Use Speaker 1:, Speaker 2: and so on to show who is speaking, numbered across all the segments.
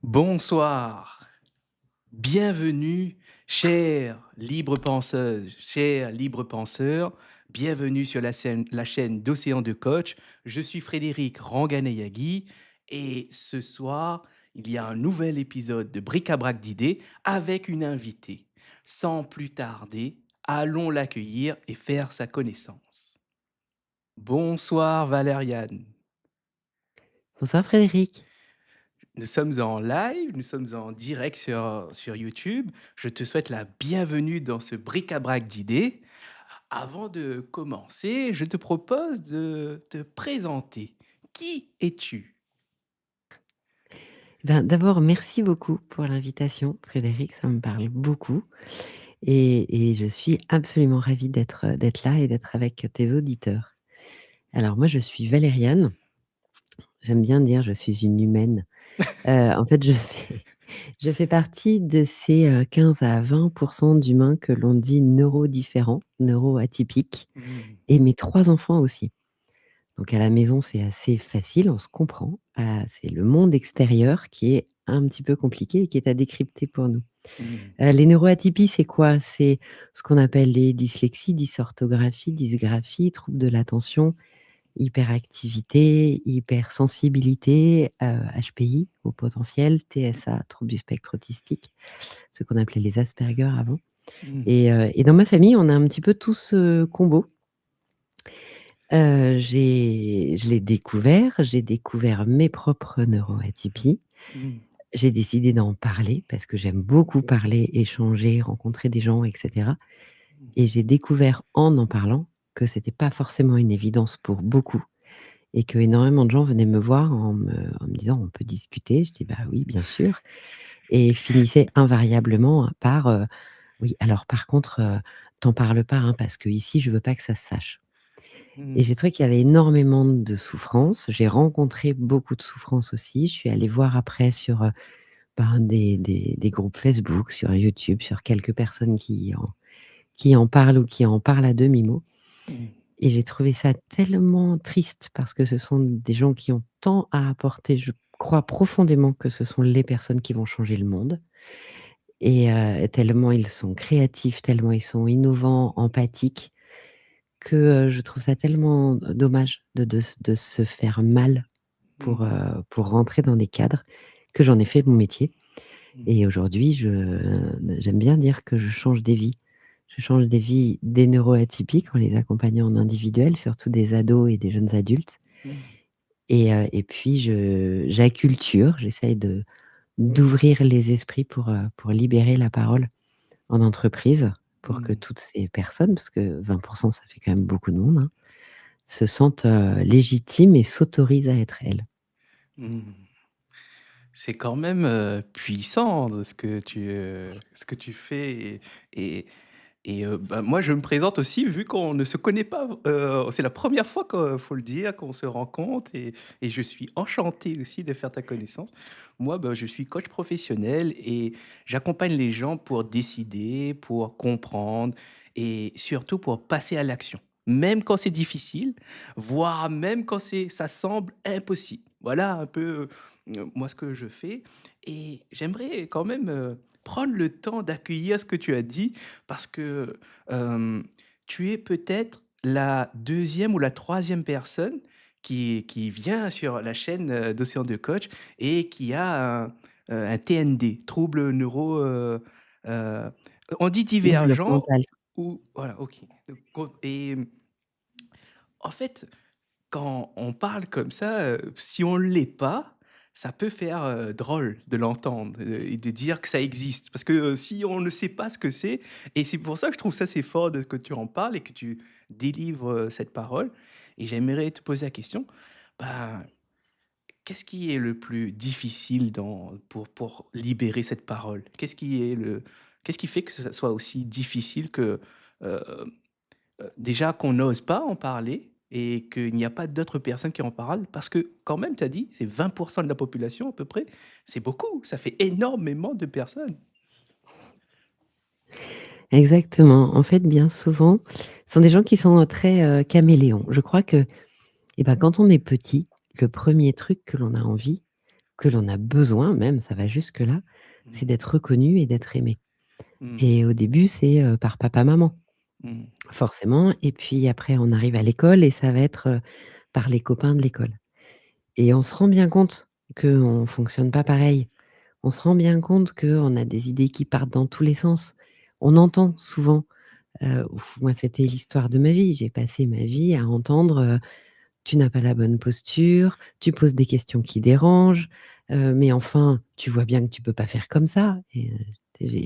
Speaker 1: Bonsoir, bienvenue, chère libre penseuse, chers libre penseurs, bienvenue sur la chaîne d'Océan de Coach. Je suis Frédéric Ranganayagui et ce soir, il y a un nouvel épisode de Bric-à-brac d'idées avec une invitée. Sans plus tarder, allons l'accueillir et faire sa connaissance. Bonsoir Valériane.
Speaker 2: Bonsoir Frédéric.
Speaker 1: Nous sommes en live, nous sommes en direct sur YouTube. Je te souhaite la bienvenue dans ce bric-à-brac d'idées. Avant de commencer, je te propose de te présenter. Qui es-tu?
Speaker 2: D'abord, merci beaucoup pour l'invitation, Frédéric, ça me parle beaucoup et je suis absolument ravie d'être là et d'être avec tes auditeurs. Alors moi, je suis Valériane, j'aime bien dire: «Je suis une humaine». En fait, je fais partie de ces, 15 à 20 d'humains que l'on dit neurodifférents, neuroatypiques
Speaker 1: Mmh.
Speaker 2: et mes 3 enfants aussi. Donc à la maison, c'est assez facile, on se comprend. C'est le monde extérieur qui est un petit peu compliqué et qui est à décrypter pour nous.
Speaker 1: Mmh.
Speaker 2: Les neuroatypies, c'est quoi? C'est ce qu'on appelle les dyslexies, dysorthographie, dysgraphie, troubles de l'attention, hyperactivité, hypersensibilité, HPI, haut potentiel, TSA, troubles du spectre autistique, ce qu'on appelait les Asperger avant
Speaker 1: Mmh.
Speaker 2: et dans ma famille, on a un petit peu tout ce combo. Je l'ai découvert, j'ai découvert mes propres neuroatypies.
Speaker 1: Mmh.
Speaker 2: J'ai décidé d'en parler parce que j'aime beaucoup parler, échanger, rencontrer des gens et cetera et j'ai découvert en parlant que c'était pas forcément une évidence pour beaucoup et qu'énormément de gens venaient me voir en me disant: «On peut discuter?» Je dis: «Bah oui, bien sûr» et finissaient invariablement par, «Oui, alors par contre, tu parles pas, hein, parce qu'ici je veux pas que ça se sache». Et
Speaker 1: Mmh.
Speaker 2: j'ai trouvé qu'il y avait énormément de souffrance. J'ai rencontré beaucoup de souffrance aussi. Je suis allée voir après sur, des groupes Facebook, sur YouTube, sur quelques personnes qui en parlent ou qui en parlent à demi-mot
Speaker 1: Mmh.
Speaker 2: et j'ai trouvé ça tellement triste parce que ce sont des gens qui ont tant à apporter. Je crois profondément que ce sont les personnes qui vont changer le monde et tellement ils sont créatifs, tellement ils sont innovants, empathiques que, je trouve ça tellement dommage de se faire mal
Speaker 1: Mmh.
Speaker 2: pour rentrer dans des cadres, que j'en ai fait mon métier
Speaker 1: Mmh.
Speaker 2: et aujourd'hui j'aime bien dire que je change des vies. Je change des vies des neuroatypiques en les accompagnant en individuel, surtout des ados et des jeunes adultes
Speaker 1: Mmh.
Speaker 2: et puis j'acculture, j'essaye d'ouvrir les esprits pour libérer la parole en entreprise, pour que
Speaker 1: Mmh.
Speaker 2: toutes ces personnes, parce que 20 ça fait quand même beaucoup de monde, hein, se sentent, légitimes et s'autorisent à être elles.
Speaker 1: Mmh. C'est quand même, puissant de ce que tu fais et bah, moi, je me présente aussi vu qu'on ne se connaît pas, c'est la première fois que faut le dire, qu'on se rencontre et je suis enchanté aussi de faire ta connaissance. Moi, bah, je suis coach professionnel et j'accompagne les gens pour décider, pour comprendre et surtout pour passer à l'action. Même quand c'est difficile, voire même quand ça semble impossible. Voilà un peu, moi ce que je fais et j'aimerais quand même, prendre le temps d'accueillir ce que tu as dit parce que, tu es peut-être la deuxième ou la troisième personne qui vient sur la chaîne, d'Océan de Coach et qui a un TND, trouble heu, on dit divergent
Speaker 2: Développementale.
Speaker 1: ou voilà, OK. En fait, quand on parle comme ça, si on l'est pas, ça peut faire, drôle de l'entendre, et de dire que ça existe. Parce que, si on ne sait pas ce que c'est et c'est pour ça que je trouve ça c'est fort de que tu en parles et que tu délivres, cette parole et j'aimerais te poser la question, ben, qu'est-ce qui est le plus difficile pour libérer cette parole? Qu'est-ce qui fait que ça soit aussi difficile que, heu déjà qu'on n'ose pas en parler et qu'il n'y a pas d'autres personnes qui en parlent parce que quand même tu as dit, c'est 20 de la population à peu près, c'est beaucoup, ça fait énormément de personnes.
Speaker 2: Exactement. En fait, bien souvent, ce sont des gens qui sont, très, caméléons. Je crois que, quand on est petit, le premier truc que l'on a envie, que l'on a besoin même, ça va jusque-là, c'est
Speaker 1: Mmh.
Speaker 2: d'être reconnu et d'être aimé.
Speaker 1: Mmh.
Speaker 2: Et au début, c'est, par papa-maman,
Speaker 1: Mmh.
Speaker 2: forcément et puis après on arrive à l'école et ça va être, par les copains de l'école. Et on se rend bien compte qu'on fonctionne pas pareil. On se rend bien compte qu'on a des idées qui partent dans tous les sens. On entend souvent, ouf, moi c'était l'histoire de ma vie. J'ai passé ma vie à entendre, «Tu n'as pas la bonne posture, tu poses des questions qui dérangent, mais enfin, tu vois bien que tu peux pas faire comme ça» et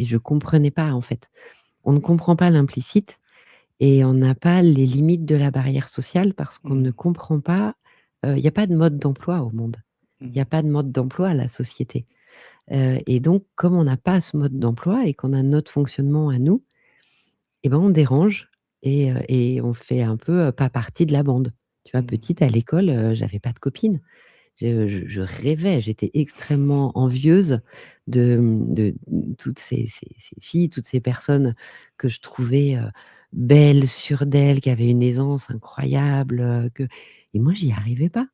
Speaker 2: je comprenais pas en fait. On ne comprend pas l'implicite et on n'a pas les limites de la barrière sociale parce qu'on ne
Speaker 1: Mmh.
Speaker 2: comprend pas, il y a pas de mode d'emploi au monde. Il y a
Speaker 1: Mmh.
Speaker 2: pas de mode d'emploi à la société. Et donc comme on n'a pas ce mode d'emploi et qu'on a notre fonctionnement à nous, et ben, on dérange et on fait un peu, pas partie de la bande. Tu vois,
Speaker 1: Mmh.
Speaker 2: petite à l'école, j'avais pas de copine. Je rêvais, j'étais extrêmement envieuse de toutes ces filles, toutes ces personnes que je trouvais, belles, sûres d'elles, qui avaient une aisance incroyable, que et moi j'y arrivais pas.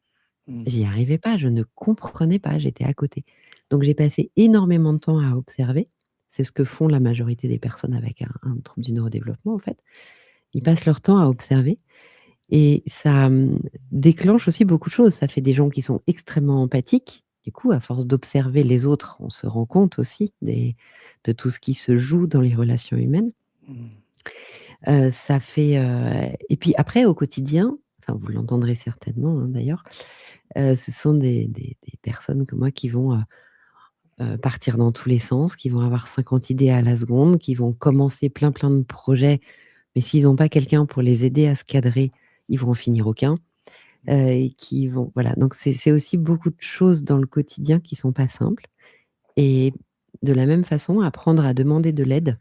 Speaker 1: Mmh.
Speaker 2: J'y arrivais pas, je ne comprenais pas, j'étais à côté. Donc j'ai passé énormément de temps à observer. C'est ce que font la majorité des personnes avec un trouble du neurodéveloppement, en fait. Ils passent leur temps à observer et ça, déclenche aussi beaucoup de choses. Ça fait des gens qui sont extrêmement empathiques. Du coup, à force d'observer les autres, on se rend compte aussi de tout ce qui se joue dans les relations humaines.
Speaker 1: Mmh.
Speaker 2: Ça fait, et puis après au quotidien, enfin vous l'entendrez certainement, hein, d'ailleurs, ce sont des personnes comme moi qui vont, partir dans tous les sens, qui vont avoir 50 idées à la seconde, qui vont commencer plein, plein de projets, mais s'ils ont pas quelqu'un pour les aider à se cadrer, ils vont en finir aucun. Et qui vont voilà, donc c'est aussi beaucoup de choses dans le quotidien qui sont pas simples et de la même façon, apprendre à demander de l'aide,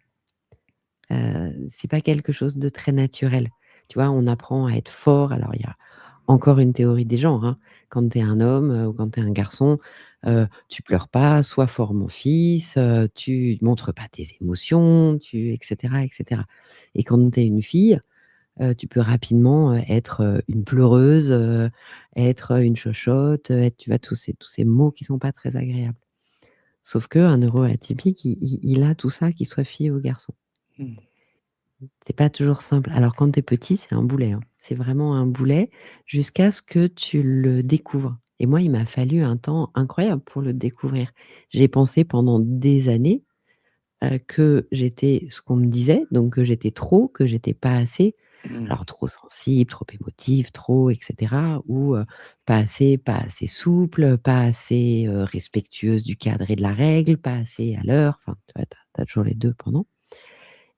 Speaker 2: c'est pas quelque chose de très naturel. Tu vois, on apprend à être fort. Alors il y a encore une théorie des genres, hein. Quand tu es un homme, ou quand tu es un garçon, tu pleures pas, sois fort mon fils, tu montres pas tes émotions, tu et cetera et cetera. Et quand tu es une fille, tu peux rapidement, être, une pleureuse, être, une chochotte, être tu vois tous ces mots qui sont pas très agréables. Sauf qu'un neuroatypique, il a tout ça, qu'il soit fille ou garçon.
Speaker 1: Mmh.
Speaker 2: C'est pas toujours simple. Alors quand tu es petit, c'est un boulet, hein. C'est vraiment un boulet jusqu'à ce que tu le découvres et moi, il m'a fallu un temps incroyable pour le découvrir. J'ai pensé pendant des années, que j'étais ce qu'on me disait, donc que j'étais trop, que j'étais pas assez.
Speaker 1: Mmh.
Speaker 2: Alors trop sensible, trop émotive, trop et cetera ou, pas assez souple, pas assez, respectueuse du cadre et de la règle, pas assez à l'heure, enfin, tu vois, tu as toujours les 2 pendant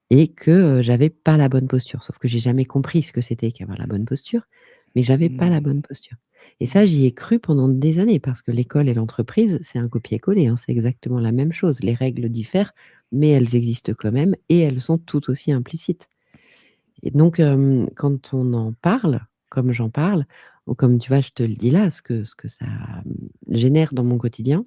Speaker 2: et que, j'avais pas la bonne posture. Sauf que j'ai jamais compris ce que c'était qu'avoir la bonne posture, mais j'avais pas la
Speaker 1: Mmh.
Speaker 2: bonne posture et ça,
Speaker 1: Mmh.
Speaker 2: j'y ai cru pendant des années parce que l'école et l'entreprise, c'est un copier-coller, hein, c'est exactement la même chose. Les règles diffèrent, mais elles existent quand même et elles sont tout aussi implicites et donc quand on en parle, comme j'en parle ou comme tu vois, je te le dis là, ce que ça, génère dans mon quotidien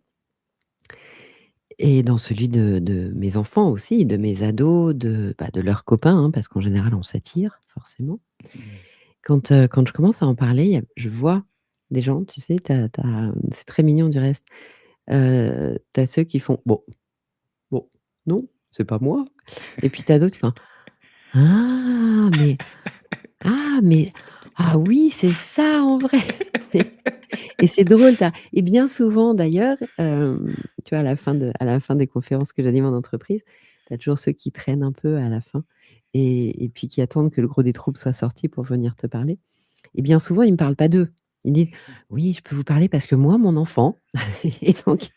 Speaker 2: et dans celui de mes enfants aussi, de mes ados, de leurs copains, hein, parce qu'en général, on s'attire forcément.
Speaker 1: Mmh.
Speaker 2: Quand je commence à en parler, je vois des gens, tu sais, c'est très mignon du reste, tu as ceux qui font: «Bon, bon, non, c'est pas moi» et puis tu as d'autres qui font: «Ah mais ah mais ah oui, c'est ça en vrai!» et c'est drôle, et bien souvent d'ailleurs, tu vois, à la fin des conférences que j'anime en entreprise, tu as toujours ceux qui traînent un peu à la fin et puis qui attendent que le gros des troupes soit sorti pour venir te parler et bien souvent, ils me parlent pas d'eux. Ils disent: «Oui, je peux vous parler parce que moi, mon enfant» et donc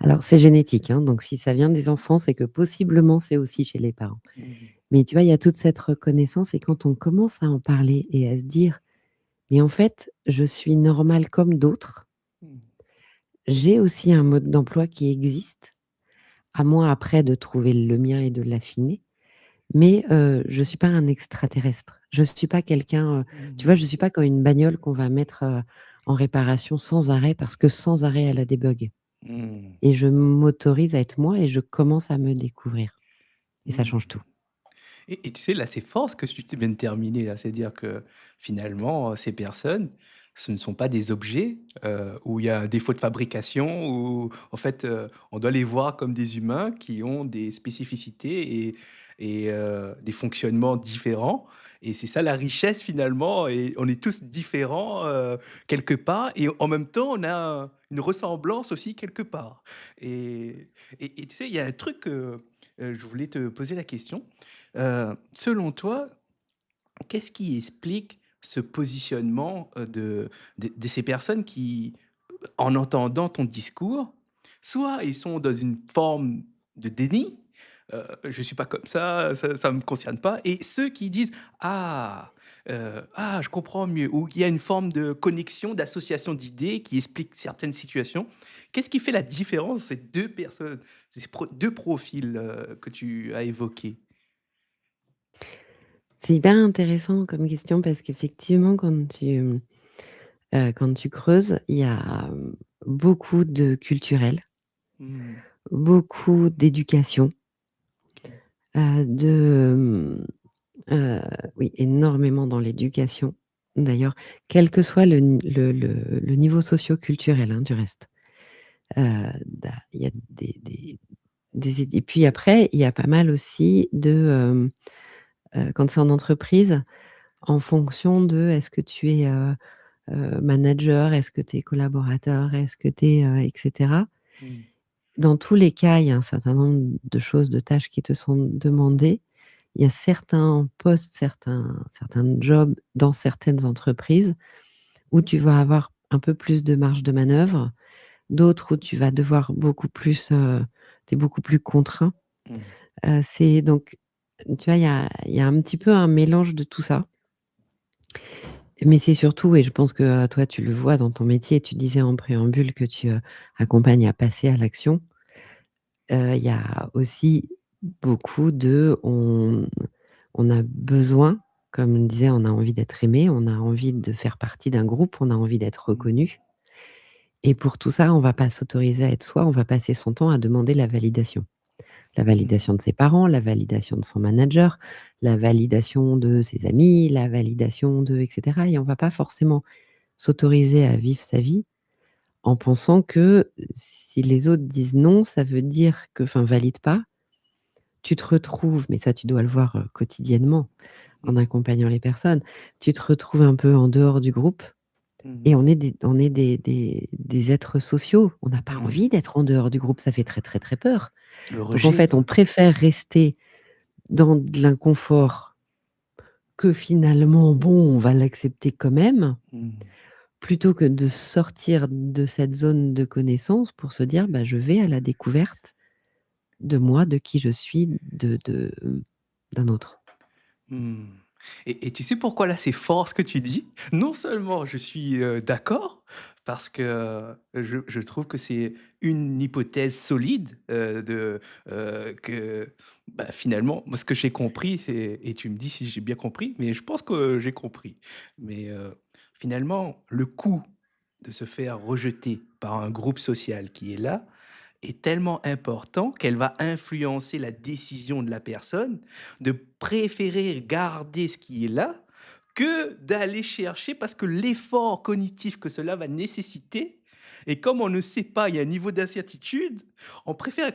Speaker 2: alors c'est génétique, hein, donc si ça vient des enfants, c'est que possiblement c'est aussi chez les parents.
Speaker 1: Mmh.
Speaker 2: Mais tu vois, il y a toute cette reconnaissance et quand on commence à en parler et à se dire: «Mais en fait, je suis normale comme d'autres,
Speaker 1: Mmh.
Speaker 2: j'ai aussi un mode d'emploi qui existe, à moi après de trouver le mien et de l'affiner, mais je suis pas un extraterrestre. Je suis pas quelqu'un, tu
Speaker 1: Mmh.
Speaker 2: vois, je suis pas comme une bagnole qu'on va mettre, en réparation sans arrêt parce que sans arrêt elle a des bugs
Speaker 1: Mmh.
Speaker 2: et je m'autorise à être moi et je commence à me découvrir et ça
Speaker 1: Mmh.
Speaker 2: change tout.
Speaker 1: Et tu sais, là, c'est fort ce que tu viens de terminer là. C'est-à-dire que finalement, ces personnes ce ne sont pas des objets, où il y a un défaut de fabrication, où en fait, on doit les voir comme des humains qui ont des spécificités et des fonctionnements différents et c'est ça la richesse finalement et on est tous différents, quelque part et en même temps on a une ressemblance aussi quelque part et et tu sais, il y a un truc, je voulais te poser la question, selon toi, qu'est-ce qui explique ce positionnement, de ces personnes qui, en entendant ton discours, soit ils sont dans une forme de déni, «Je suis pas comme ça me concerne pas» et ceux qui disent: «Ah, ah, je comprends mieux» ou qu'il y a une forme de connexion, d'association d'idées qui explique certaines situations. Qu'est-ce qui fait la différence, ces 2 personnes, ces 2 profils, que tu as évoqués?
Speaker 2: C'est hyper intéressant comme question parce qu'effectivement quand tu creuses, il y a, beaucoup de culturel,
Speaker 1: Mmh.
Speaker 2: beaucoup d'éducation,
Speaker 1: OK.
Speaker 2: de, oui, énormément dans l'éducation. D'ailleurs, quel que soit le niveau socio-culturel, hein, du reste. Da il y a des et puis après, il y a pas mal aussi quand c'est en entreprise, en fonction de est-ce que tu es, manager, est-ce que tu es collaborateur, est-ce que tu es, et cetera.
Speaker 1: Mmh.
Speaker 2: Dans tous les cas, il y a un certain nombre de choses, de tâches qui te sont demandées. Il y a certains postes, certains jobs dans certaines entreprises où tu vas avoir un peu plus de marge de manœuvre, d'autres où tu vas devoir beaucoup plus, tu es beaucoup plus contraint.
Speaker 1: Mmh.
Speaker 2: C'est donc tu vois, il y a un petit peu un mélange de tout ça. Mais c'est surtout et je pense que, toi, tu le vois dans ton métier, tu disais en préambule que tu, accompagnes à passer à l'action. Il y a aussi beaucoup de on a besoin, comme on disait, on a envie d'être aimé, on a envie de faire partie d'un groupe, on a envie d'être
Speaker 1: Mmh.
Speaker 2: reconnu et pour tout ça, on va pas s'autoriser à être soi, on va passer son temps à demander la validation. La
Speaker 1: Mmh.
Speaker 2: validation de ses parents, la validation de son manager, la validation de ses amis, la validation de et cetera et on va pas forcément s'autoriser à vivre sa vie en pensant que si les autres disent non, ça veut dire que enfin valident pas, tu te retrouves mais ça tu dois le voir, quotidiennement en
Speaker 1: Mmh.
Speaker 2: accompagnant les personnes, tu te retrouves un peu en dehors du groupe et
Speaker 1: Mmh.
Speaker 2: on est des êtres sociaux. On n'a pas
Speaker 1: Mmh.
Speaker 2: envie d'être en dehors du groupe, ça fait très, très, très peur.
Speaker 1: Le
Speaker 2: Donc en
Speaker 1: rejet,
Speaker 2: fait, on
Speaker 1: quoi.
Speaker 2: préfère rester dans de l'inconfort que finalement, bon, on va l'accepter quand même,
Speaker 1: Mmh.
Speaker 2: plutôt que de sortir de cette zone de connaissance pour se dire: «Bah, je vais à la découverte de moi, de qui je suis, d'un autre».
Speaker 1: Mmh. Et tu sais pourquoi là, c'est fort ce que tu dis? Non seulement je suis, d'accord, parce que, je trouve que c'est une hypothèse solide, que, bah, finalement, moi ce que j'ai compris, c'est et tu me dis si j'ai bien compris, mais je pense que j'ai compris. Mais, finalement, le coût de se faire rejeter par un groupe social qui est là, est tellement important qu'elle va influencer la décision de la personne de préférer garder ce qui est là que d'aller chercher parce que l'effort cognitif que cela va nécessiter et comme on ne sait pas, il y a un niveau d'incertitude, on préfère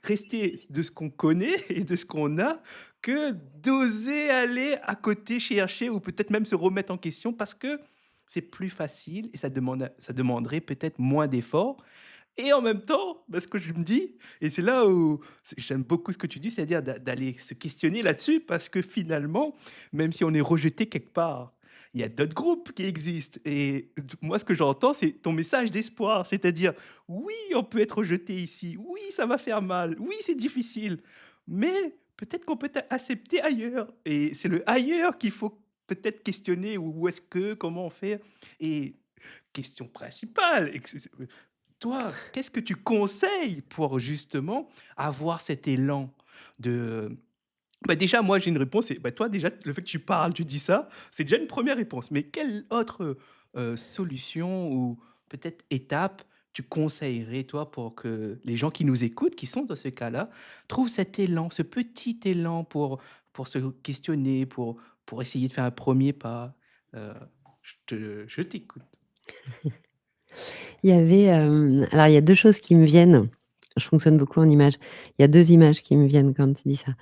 Speaker 1: rester de ce qu'on connaît et de ce qu'on a que d'oser aller à côté chercher ou peut-être même se remettre en question parce que c'est plus facile et ça demanderait peut-être moins d'efforts et en même temps, bah, ce que je me dis et c'est là où j'aime beaucoup ce que tu dis, c'est-à-dire d'aller se questionner là-dessus parce que finalement, même si on est rejeté quelque part, il y a d'autres groupes qui existent et moi ce que j'entends, c'est ton message d'espoir, c'est-à-dire: «Oui, on peut être rejeté ici, oui, ça va faire mal, oui, c'est difficile, mais peut-être qu'on peut accepter ailleurs» et c'est le ailleurs qu'il faut peut-être questionner où est-ce que, comment on fait et question principale toi, qu'est-ce que tu conseilles pour justement avoir cet élan de bah, déjà moi j'ai une réponse et bah, toi déjà le fait que tu parles, tu dis ça, c'est déjà une première réponse. Mais quelle autre, solution ou peut-être étape tu conseillerais toi pour que les gens qui nous écoutent, qui sont dans ce cas-là, trouvent cet élan, ce petit élan pour se questionner, pour essayer de faire un premier pas? Heu, je t'écoute.
Speaker 2: Il y avait, alors il y a 2 choses qui me viennent. Je fonctionne beaucoup en images. Il y a 2 images qui me viennent quand tu dis ça.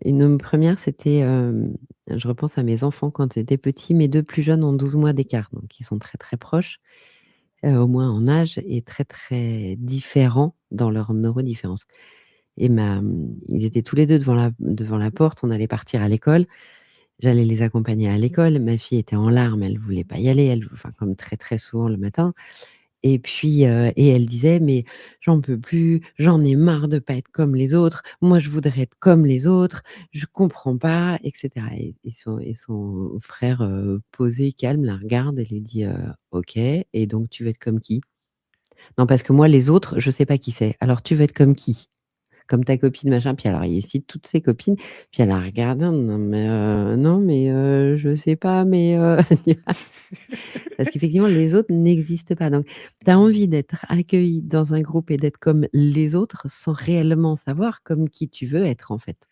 Speaker 2: Une première, c'était, je repense à mes enfants quand ils étaient petits. Mes 2 plus jeunes ont 12 mois d'écart, donc ils sont très, très proches, au moins en âge et très, très différents dans leur neurodifférence et ils étaient tous les 2 devant la porte. On allait partir à l'école. J'allais les accompagner à l'école. Ma fille était en larmes, elle voulait pas y aller, enfin, comme très, très souvent le matin. Et puis, et elle disait: «Mais j'en peux plus, j'en ai marre de pas être comme les autres. Moi, je voudrais être comme les autres, je comprends pas» et cetera et son frère, posé, calme, la regarde et lui dit: «OK et donc tu veux être comme qui?» «Non, parce que moi, les autres, je sais pas qui c'est. Alors tu veux être comme qui? Comme ta copine machin», puis alors il cite toutes ses copines, puis elle la regarde: «Non mais, non mais, je sais pas mais, parce qu'effectivement, les autres n'existent pas. Donc, tu as envie d'être accueilli dans un groupe et d'être comme les autres sans réellement savoir comme qui tu veux être, en fait.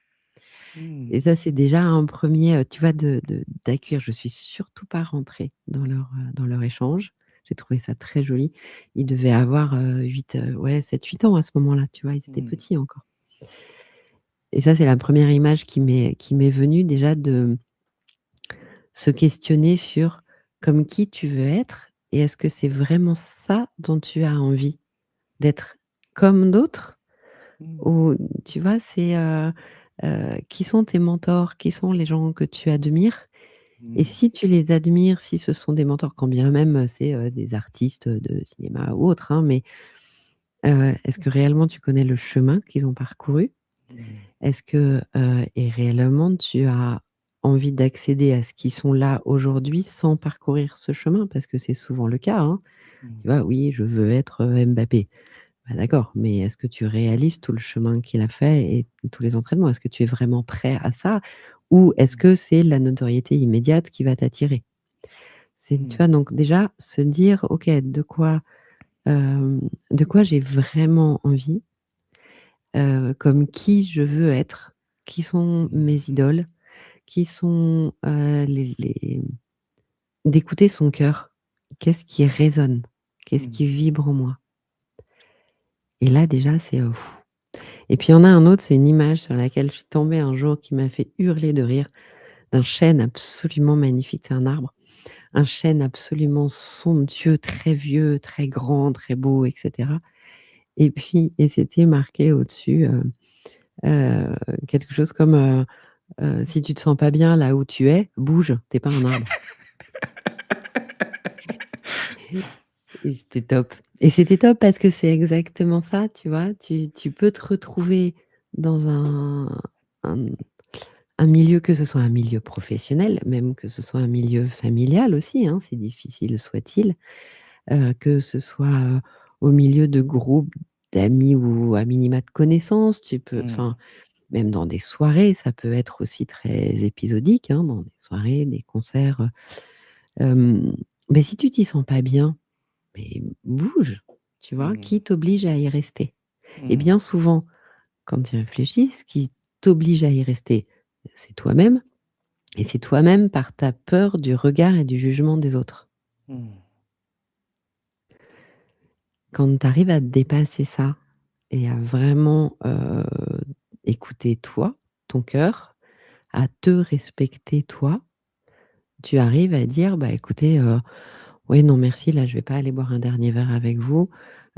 Speaker 1: Mmh.
Speaker 2: Et ça, c'est déjà un premier tu vois, d'accueillir. Je suis surtout pas rentrée dans leur échange. J'ai trouvé ça très joli. Ils devaient avoir, 8, ouais, 7, 8 ans à ce moment-là, tu vois? Ils étaient
Speaker 1: Mmh.
Speaker 2: petits encore. Et ça, c'est la première image qui m'est venue déjà de se questionner sur comme qui tu veux être et est-ce que c'est vraiment ça dont tu as envie? D'être comme d'autres?
Speaker 1: Mmh.
Speaker 2: Ou tu vois, c'est, qui sont tes mentors? Qui sont les gens que tu admires? Et
Speaker 1: Mmh.
Speaker 2: si tu les admires, si ce sont des mentors, quand bien même, c'est, des artistes, de cinéma ou autres, hein, mais, est-ce que réellement tu connais le chemin qu'ils ont parcouru?
Speaker 1: Mmh.
Speaker 2: Est-ce que, et réellement tu as envie d'accéder à ce qu'ils sont là aujourd'hui sans parcourir ce chemin? Parce que c'est souvent le cas, hein.
Speaker 1: Mmh.
Speaker 2: Tu vois? Oui, je veux être, Mbappé. Bah, d'accord, mais est-ce que tu réalises tout le chemin qu'il a fait et tous les entraînements? Est-ce que tu es vraiment prêt à ça? Ou est-ce
Speaker 1: Mmh.
Speaker 2: que c'est la notoriété immédiate qui va t'attirer? C'est tu
Speaker 1: Mmh.
Speaker 2: vois? Donc déjà se dire: «OK, de quoi j'ai vraiment envie?» Comme qui je veux être, qui sont mes
Speaker 1: Mmh.
Speaker 2: idoles, qui sont, les d'écouter son cœur. Qu'est-ce qui résonne? Qu'est-ce
Speaker 1: Mmh.
Speaker 2: qui vibre en moi? Et là déjà c'est, et puis il y en a un autre, c'est une image sur laquelle je suis tombée un jour qui m'a fait hurler de rire, d'un chêne absolument magnifique, c'est un arbre, un chêne absolument somptueux, très vieux, très grand, très beau et cetera et c'était marqué au-dessus, heu, quelque chose comme, «Si tu te sens pas bien là où tu es, bouge, tu es pas un arbre». Et c'était top et c'était top parce que c'est exactement ça, tu vois? Tu peux te retrouver dans un un milieu, que ce soit un milieu professionnel, même que ce soit un milieu familial aussi, hein, si difficile soit-il, que ce soit, au milieu de groupes d'amis ou à minima de connaissances. Tu peux
Speaker 1: Mmh.
Speaker 2: enfin, même dans des soirées, ça peut être aussi très épisodique, hein, dans des soirées, des concerts, mais si tu t'y sens pas bien, mais bouge, tu vois?
Speaker 1: Mmh.
Speaker 2: Qui t'oblige à y rester? Et
Speaker 1: Mmh.
Speaker 2: bien souvent, quand tu y réfléchis, ce qui t'oblige à y rester, c'est toi-même et c'est toi-même par ta peur du regard et du jugement des autres.
Speaker 1: Mmh.
Speaker 2: Quand tu arrives à dépasser ça et à vraiment, écouter toi, ton cœur, à te respecter toi, tu arrives à dire: «Bah, écoutez, ouais, non merci, là, je vais pas aller boire un dernier verre avec vous.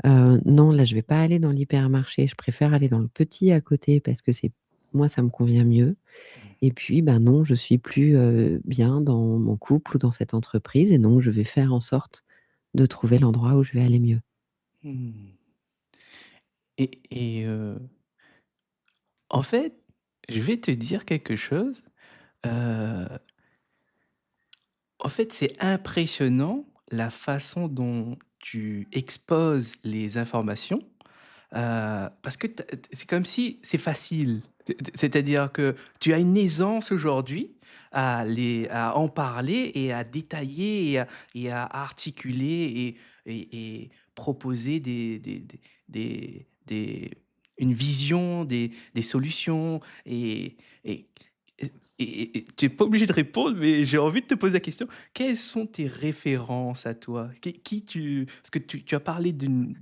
Speaker 2: Non, là, je vais pas aller dans l'hypermarché, je préfère aller dans le petit à côté parce que c'est moi, ça me convient mieux et puis, bah, non, je suis plus, bien dans mon couple ou dans cette entreprise et donc je vais faire en sorte de trouver l'endroit où je vais aller mieux».
Speaker 1: Mmh. En fait, je vais te dire quelque chose, heu, en fait, c'est impressionnant la façon dont tu exposes les informations. Parce que c'est comme si c'est facile. C'est-à-dire que tu as une aisance aujourd'hui à en parler et à détailler et à articuler et proposer des une vision, des solutions et Et tu es pas obligé de répondre, mais j'ai envie de te poser la question. Quelles sont tes références à toi? Qui tu parce que tu as parlé d'un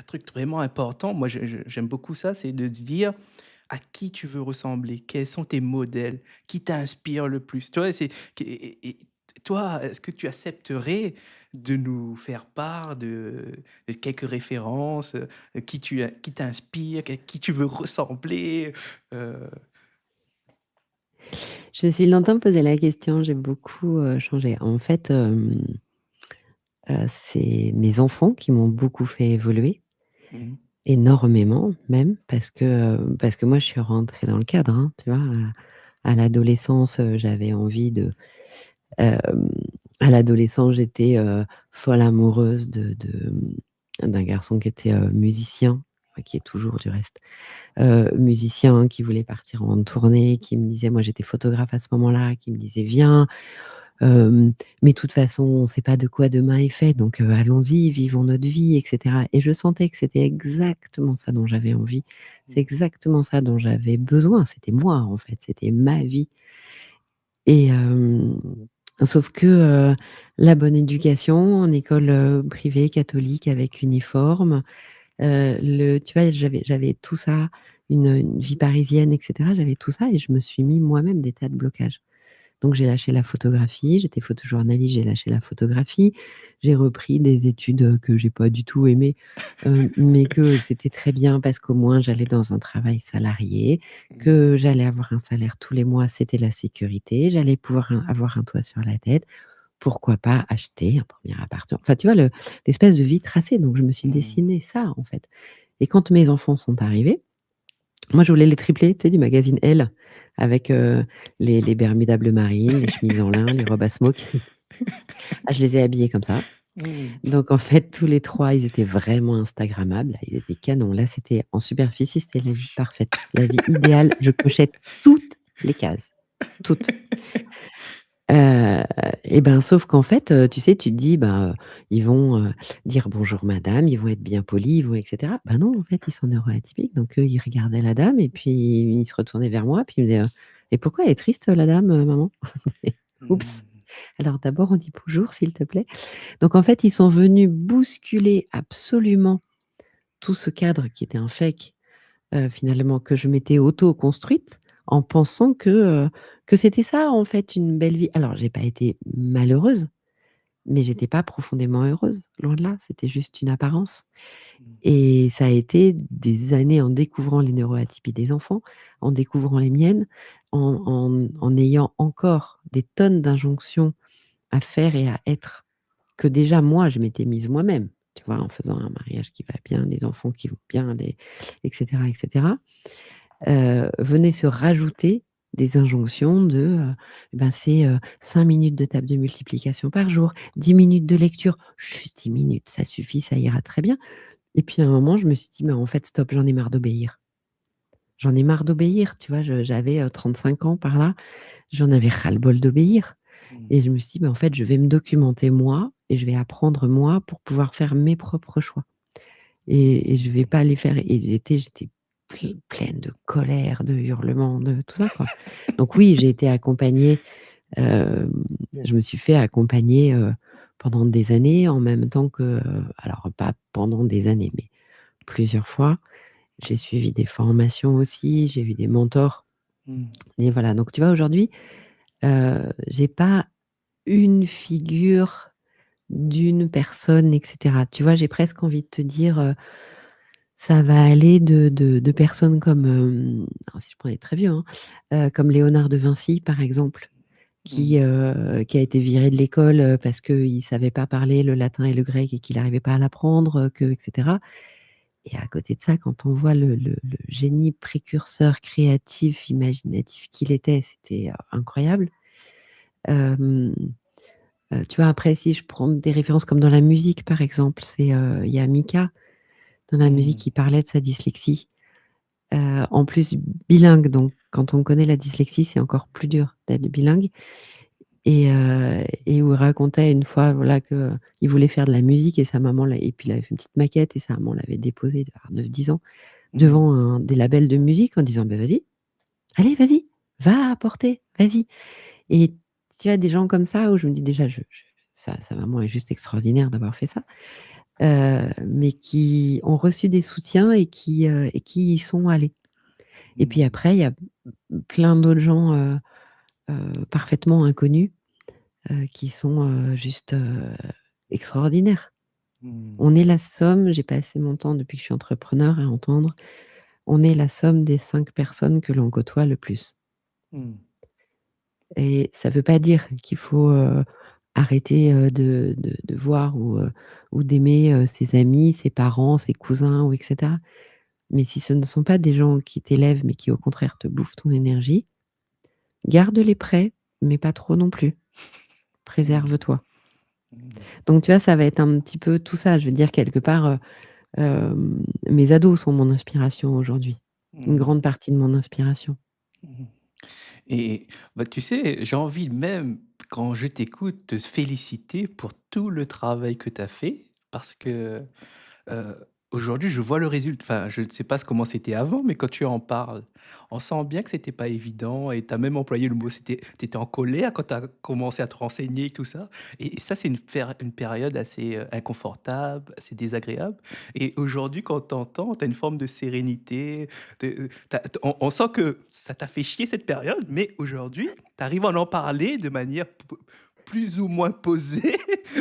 Speaker 1: truc vraiment important. Moi, j'aime beaucoup ça, c'est de se dire à qui tu veux ressembler? Quels sont tes modèles? Qui t'inspire le plus? Tu vois? C'est et toi, est-ce que tu accepterais de nous faire part de quelques références, qui t'inspire, qui tu veux ressembler? Heu,
Speaker 2: Je me suis longtemps posé la question, j'ai beaucoup, changé. En fait, c'est mes enfants qui m'ont beaucoup fait évoluer,
Speaker 1: mmh
Speaker 2: énormément même, parce que moi je suis rentrée dans le cadre, hein, tu vois? À l'adolescence, j'avais envie de hem, à l'adolescence, j'étais, folle amoureuse d'un garçon qui était, musicien, enfin qui est toujours du reste, musicien qui voulait partir en tournée, qui me disait moi j'étais photographe à ce moment-là, qui me disait: «Viens, mais de toute façon, on ne sait pas de quoi demain est fait, donc allons-y, vivons notre vie» et cetera, et je sentais que c'était exactement ça dont j'avais envie. C'est
Speaker 1: mh.
Speaker 2: exactement ça dont j'avais besoin. C'était moi, en fait, c'était ma vie. Et sauf que, la bonne éducation en école, privée catholique avec uniforme, le tu vois, j'avais tout ça, une vie parisienne et cetera, j'avais tout ça et je me suis mis moi-même des tas de blocages. Donc j'ai lâché la photographie, j'étais photojournaliste, j'ai lâché la photographie. J'ai repris des études, que j'ai pas du tout aimées, mais que c'était très bien parce qu'au moins j'allais dans un travail salarié,
Speaker 1: Mmh.
Speaker 2: que j'allais avoir un salaire tous les mois, c'était la sécurité, j'allais pouvoir avoir un toit sur la tête. Pourquoi pas acheter un premier appartement? Enfin, tu vois l'espèce de vie tracée, donc je me suis
Speaker 1: Mmh.
Speaker 2: dessiné ça, en fait. Et quand mes enfants sont arrivés, moi, je voulais les triplés, tu sais, du magazine Elle, avec, les bermudas bleu marine, les chemises en lin, les robes à smoke. Ah, je les ai habillés comme ça.
Speaker 1: Mmh.
Speaker 2: Donc en fait, tous les 3, ils étaient vraiment instagrammables, là, ils étaient canons. Là, c'était en superficie, c'était la vie parfaite, la vie idéale. Je cochais toutes les cases, toutes. Heu et ben, sauf qu'en fait, tu sais, tu te dis: «Bah, ils vont, dire: "Bonjour madame", ils vont être bien polis, ils vont et cetera». Bah non, en fait, ils sont neuroatypiques, donc eux, ils regardaient la dame et puis ils se retournaient vers moi, puis ils me disaient: «Et pourquoi elle est triste la dame, maman?» Oups!
Speaker 1: Mmh.
Speaker 2: Alors d'abord, on dit: «Bonjour, s'il te plaît». Donc en fait, ils sont venus bousculer absolument tout ce cadre qui était un fake, finalement, que je m'étais auto-construite en pensant que c'était ça, en fait, une belle vie. Alors j'ai pas été malheureuse, mais j'étais pas profondément heureuse, loin de là, c'était juste une apparence.
Speaker 1: Mmh.
Speaker 2: Et ça a été des années en découvrant les neuroatypies des enfants, en découvrant les miennes, en ayant encore des tonnes d'injonctions à faire et à être, que déjà moi je m'étais mise moi-même, tu vois? En faisant un mariage qui va bien, des enfants qui vont bien, les et cetera, venaient se rajouter des injonctions de, ben, c'est, 5 minutes de table de multiplication par jour, 10 minutes de lecture, juste 10 minutes, ça suffit, ça ira très bien. Et puis à un moment, je me suis dit: «Mais en fait, stop, j'en ai marre d'obéir. J'en ai marre d'obéir», tu vois? J'avais, 35 ans par là, j'en avais ras-le-bol d'obéir.
Speaker 1: Mmh.
Speaker 2: Et je me suis dit: «Mais en fait, je vais me documenter moi et je vais apprendre moi pour pouvoir faire mes propres choix et je vais pas les faire», et j'étais pleine de colère, de hurlements, de tout ça, quoi. Donc oui, j'ai été accompagnée, hem, je me suis fait accompagner, pendant des années en même temps que, alors pas pendant des années, mais plusieurs fois. J'ai suivi des formations aussi, j'ai eu des mentors
Speaker 1: Mmh.
Speaker 2: et voilà. Donc tu vois, aujourd'hui, j'ai pas une figure d'une personne et cetera. Tu vois, j'ai presque envie de te dire, ça va aller de personnes comme, alors si je prends des très vieux, hein, comme Léonard de Vinci, par exemple,
Speaker 1: Mmh.
Speaker 2: qui a été viré de l'école, parce qu'il savait pas parler le latin et le grec et qu'il arrivait pas à l'apprendre, que et cetera. Et à côté de ça, quand on voit le génie précurseur, créatif, imaginatif qu'il était, c'était, incroyable. Hem Tu vois, après si je prends des références comme dans la musique par exemple, il y a Mika, dans la musique,
Speaker 1: Mmh.
Speaker 2: qui parlait de sa dyslexie, en plus bilingue, donc quand on connaît la dyslexie, c'est encore plus dur d'être bilingue, et où il racontait une fois, voilà, qu'il voulait faire de la musique et sa maman l'a et puis il avait fait une petite maquette et sa maman l'avait déposé, il devait avoir 9-10 ans,
Speaker 1: Mmh.
Speaker 2: devant des labels de musique en disant: «Beh, vas-y, allez, vas-y, va apporter, vas-y. Et tu as des gens comme ça où je me dis déjà, sa maman est juste extraordinaire d'avoir fait ça, mais qui ont reçu des soutiens et qui y sont allés. Et puis
Speaker 1: Mmh.
Speaker 2: après, il y a plein d'autres gens parfaitement inconnus qui sont juste extraordinaires.
Speaker 1: Mmh.
Speaker 2: On est la somme, j'ai passé mon temps depuis que je suis entrepreneur à entendre, on est la somme des 5 personnes que l'on côtoie le plus.
Speaker 1: Mmh.
Speaker 2: Et ça veut pas dire qu'il faut arrêter de voir ou d'aimer ses amis, ses parents, ses cousins ou et cetera. Mais si ce ne sont pas des gens qui t'élèvent, mais qui au contraire te bouffent ton énergie, garde-les près, mais pas trop non plus.
Speaker 1: Mmh.
Speaker 2: Préserve-toi.
Speaker 1: Mmh.
Speaker 2: Donc tu vois, ça va être un petit peu tout ça. Je veux dire quelque part, mes ados sont mon inspiration aujourd'hui. Une
Speaker 1: Mmh.
Speaker 2: grande partie de mon inspiration.
Speaker 1: Mmh. Et bah, tu sais, j'ai envie même, quand je t'écoute, te féliciter pour tout le travail que tu as fait parce que Heu, aujourd'hui, je vois le résultat. Enfin, je ne sais pas comment c'était avant, mais quand tu en parles, on sent bien que c'était pas évident et tu as même employé le mot, tu étais en colère quand tu as commencé à te renseigner et tout ça et ça, c'est une période assez, inconfortable, assez désagréable et aujourd'hui, quand tu entends, tu as une forme de sérénité, tu on sent que ça t'a fait chier cette période, mais aujourd'hui, tu arrives à en parler de manière plus ou moins posée.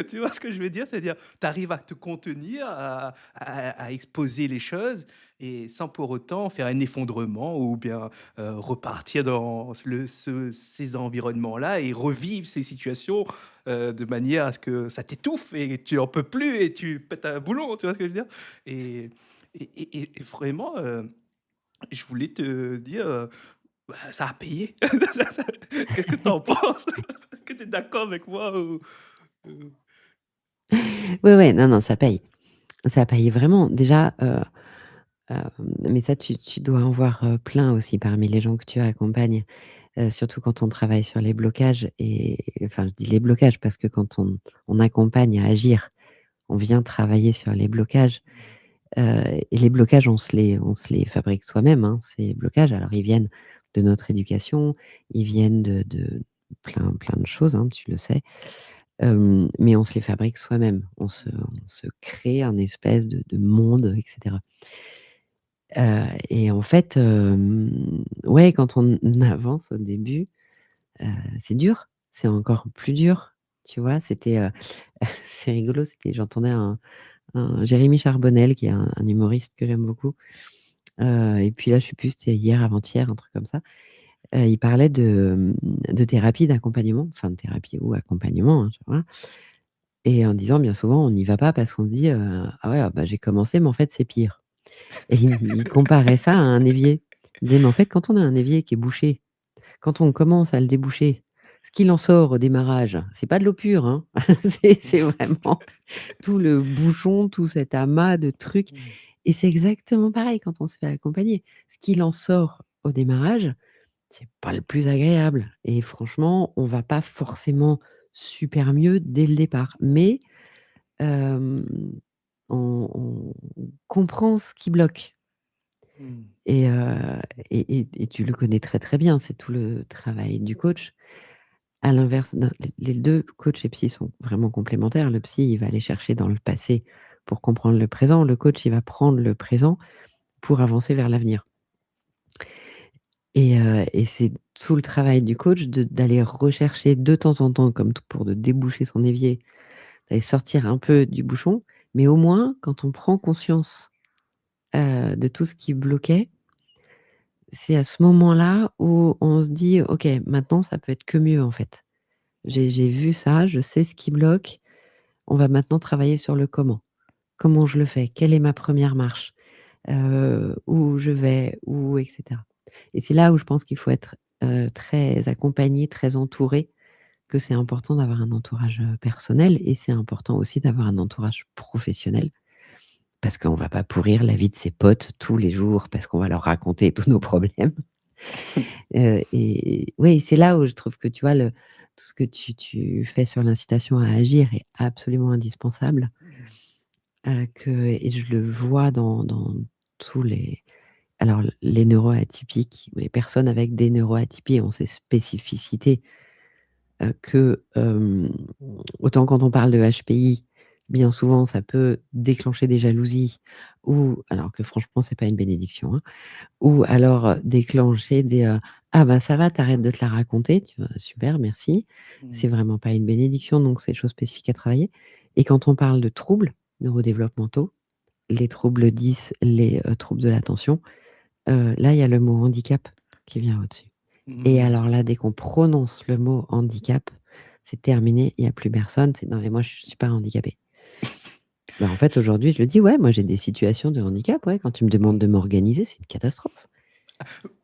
Speaker 1: Tu vois ce que je veux dire? C'est-à-dire tu arrives à te contenir, à exposer les choses et sans pour autant faire un effondrement ou bien, repartir dans ces environnements-là et revivre ces situations, de manière à ce que ça t'étouffe et tu en peux plus et tu pètes un boulon, tu vois ce que je veux dire? Et et vraiment, je voulais te dire, bah, ça a payé. Qu'est-ce que tu en penses? Est-ce que tu es d'accord avec moi ou? Heu,
Speaker 2: Ouais, ouais, non, non, ça paye. Ça paye vraiment. Déjà, mais ça tu dois en voir, plein aussi parmi les gens que tu accompagnes, surtout quand on travaille sur les blocages et enfin, je dis les blocages parce que quand on accompagne à agir, on vient travailler sur les blocages, et les blocages on se les fabrique soi-même, hein, ces blocages. Alors ils viennent de notre éducation, ils viennent de plein de choses, hein, tu le sais. Mais on se les fabrique soi-même. On se crée un espèce de monde et cetera. Et en fait, ouais, quand on avance au début, heu, c'est dur, c'est encore plus dur, tu vois? C'était, c'est rigolo, c'était j'entendais un Jérémy Charbonnel qui est un humoriste que j'aime beaucoup, et puis là, je sais plus, c'était hier, avant-hier, un truc comme ça. Il parlait de thérapie d'accompagnement, enfin de thérapie ou accompagnement, hein, voilà. Et en disant bien souvent, on n'y va pas parce qu'on se dit: «Ah ouais, ah bah, j'ai commencé, mais en fait, c'est pire». Et il comparait ça à un évier. Il disait: «Mais en fait, quand on a un évier qui est bouché, quand on commence à le déboucher, ce qu'il en sort au démarrage, c'est pas de l'eau pure, hein, c'est vraiment tout le bouchon, tout cet amas de trucs».
Speaker 1: mmh,
Speaker 2: Et c'est exactement pareil quand on se fait accompagner. Ce qu'il en sort au démarrage, c'est pas le plus agréable et franchement, on va pas forcément super mieux dès le départ. Mais Hem, on comprend ce qui bloque
Speaker 1: mmh,
Speaker 2: et et tu le connais très, très bien, c'est tout le travail du coach. À l'inverse d'un les 2 coach et psy sont vraiment complémentaires. Le psy, il va aller chercher dans le passé pour comprendre le présent. Le coach, il va prendre le présent pour avancer vers l'avenir et c'est tout le travail du coach d'aller rechercher de temps en temps, comme t pour de déboucher son évier, d'aller sortir un peu du bouchon, mais au moins quand on prend conscience de tout ce qui bloquait, c'est à ce moment-là où on se dit: «OK, maintenant ça peut être que mieux en fait.
Speaker 1: mmh,
Speaker 2: J'ai vu ça, je sais ce qui bloque, on va maintenant travailler sur le comment. Comment je le fais? Quelle est ma première marche? Où je vais? Où?» et cetera. Et c'est là où je pense qu'il faut être, très accompagné, très entouré, que c'est important d'avoir un entourage, personnel et c'est important aussi d'avoir un entourage professionnel. Parce qu'on va pas pourrir la vie de ses potes tous les jours, parce qu'on va leur raconter tous nos problèmes. Et oui, c'est là où je trouve que, tu vois, le tout ce que tu fais sur l'incitation à agir est absolument indispensable,
Speaker 1: mmh,
Speaker 2: que et je le vois dans tous les alors les neuroatypiques ou les personnes avec des neuroatypies ont ces spécificités, que, autant quand on parle de HPI, bien souvent ça peut déclencher des jalousies ou alors que franchement c'est pas une bénédiction, hein, ou alors, déclencher des, «Ah bah ça va, tu de te la raconter», tu vois? Super, merci. C'est
Speaker 1: Mmh.
Speaker 2: vraiment pas une bénédiction, donc c'est des choses spécifiques à travailler et quand on parle de troubles neurodéveloppementaux, les troubles 10, les, troubles de l'attention, là, il y a le mot handicap qui vient au-dessus et
Speaker 1: Mmh.
Speaker 2: alors là, dès qu'on prononce le mot handicap, c'est terminé, il y a plus personne, c'est: «Non mais moi je suis pas handicapé». Bah, en fait,
Speaker 1: C
Speaker 2: aujourd'hui, je le dis: «Ouais, moi j'ai des situations de handicap, ouais, quand tu me demandes
Speaker 1: mmh.
Speaker 2: de m'organiser, c'est une catastrophe».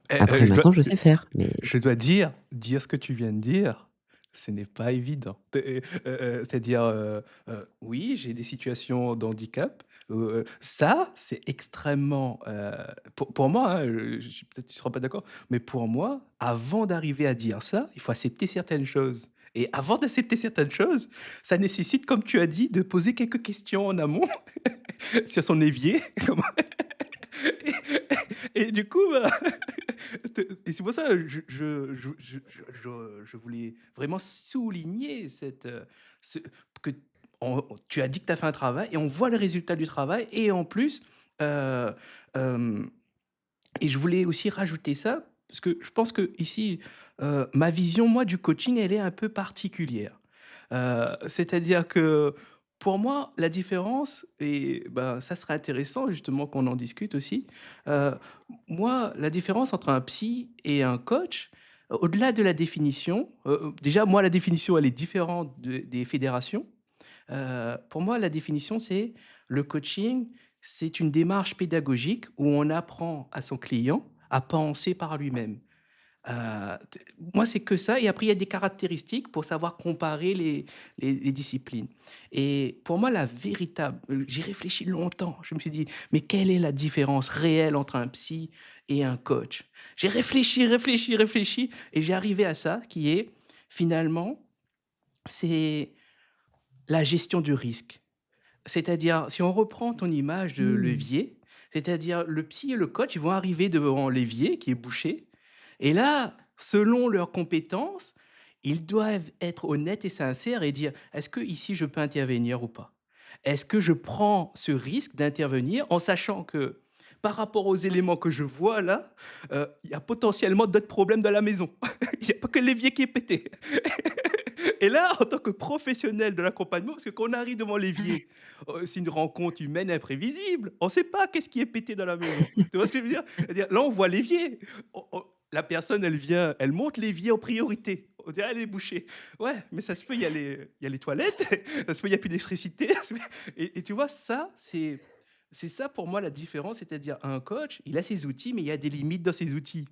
Speaker 1: Eh,
Speaker 2: Après maintenant, je sais faire, mais
Speaker 1: je dois dire ce que tu viens de dire, ce n'est pas évident. C'est-à-dire, oui, j'ai des situations d'handicap, ça, c'est extrêmement, pour moi, hein, peut-être tu ne seras pas d'accord, mais pour moi, avant d'arriver à dire ça, il faut accepter certaines choses et avant d'accepter certaines choses, ça nécessite, comme tu as dit, de poser quelques questions en amont sur son évier, comment et du coup, bah, et c'est pour ça, je voulais vraiment souligner cette, ce que tu as dit que tu as fait un travail et on voit le résultat du travail et en plus, heu, hem et je voulais aussi rajouter ça, parce que je pense qu'ici, ma vision, moi, du coaching, elle est un peu particulière. C'est-à-dire que, pour moi, la différence et ben, ça serait intéressant justement qu'on en discute aussi. Heu, Moi, la différence entre un psy et un coach, au-delà de la définition, déjà, moi, la définition, elle est différente des fédérations. Pour moi, la définition, c'est le coaching, c'est une démarche pédagogique où on apprend à son client à penser par lui-même. T Moi, c'est que ça et après il y a des caractéristiques pour savoir comparer les disciplines et pour moi, la véritable j'y réfléchis longtemps. Je me suis dit: «Mais quelle est la différence réelle entre un psy et un coach?» J'ai réfléchi, réfléchi, réfléchi et j'ai arrivé à ça qui est finalement, c'est la gestion du risque. C'est-à-dire, si on reprend ton image de
Speaker 2: mmh.
Speaker 1: levier, c'est-à-dire le psy et le coach, ils vont arriver devant l'évier qui est bouché et là, selon leurs compétences, ils doivent être honnêtes et sincères et dire: «Est-ce que ici je peux intervenir ou pas? Est-ce que je prends ce risque d'intervenir en sachant que, par rapport aux éléments que je vois là, il y a potentiellement d'autres problèmes dans la maison. Il y a pas que l'évier qui est pété». Et là, en tant que professionnel de l'accompagnement, parce que quand on arrive devant l'évier, c'est une rencontre humaine imprévisible. On ne sait pas qu'est-ce qui est pété dans la maison. Tu vois ce que je veux dire? C'est-à-dire, là, on voit l'évier. La personne, elle vient, elle monte l'évier en priorité. On dirait elle est bouchée. Ouais, mais ça se peut, il y a les toilettes, ça se peut, il n'y a plus d'électricité. Et tu vois, ça, c'est ça pour moi la différence. C'est-à-dire, un coach, il a ses outils, mais il y a des limites dans ses outils.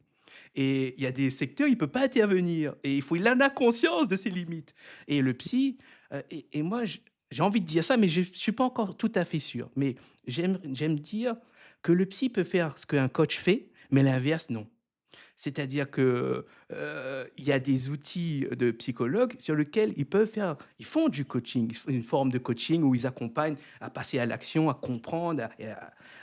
Speaker 1: Et il y a des secteurs, il ne peut pas intervenir et il en a conscience de ses limites. Et le psy, et moi, j'ai envie de dire ça, mais je ne suis pas encore tout à fait sûr. Mais j'aime dire que le psy peut faire ce qu'un coach fait, mais l'inverse, non. C'est-à-dire que, il y a des outils de psychologues sur lesquels ils font du coaching, ils font une forme de coaching où ils accompagnent à passer à l'action, à comprendre,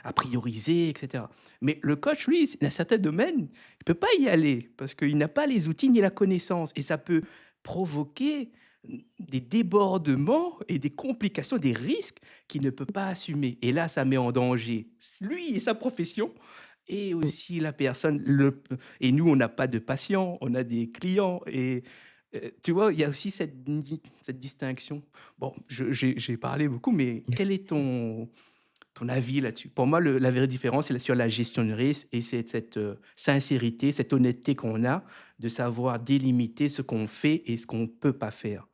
Speaker 1: à prioriser et cetera. Mais le coach, lui, dans certains domaines, il ne peut pas y aller parce qu'il n'a pas les outils ni la connaissance et ça peut provoquer, des débordements et des complications, des risques qu'il ne peut pas assumer et là, ça met en danger lui et sa profession et
Speaker 2: Mmh.
Speaker 1: aussi la personne, et nous, on n'a pas de patients, on a des clients et tu vois, il y a aussi cette distinction. Bon, j'ai parlé beaucoup, mais quel est ton avis là-dessus? Pour moi, la vraie différence, c'est sur la gestion de risque et c'est cette, sincérité, cette honnêteté qu'on a de savoir délimiter ce qu'on fait et ce qu'on ne peut pas faire.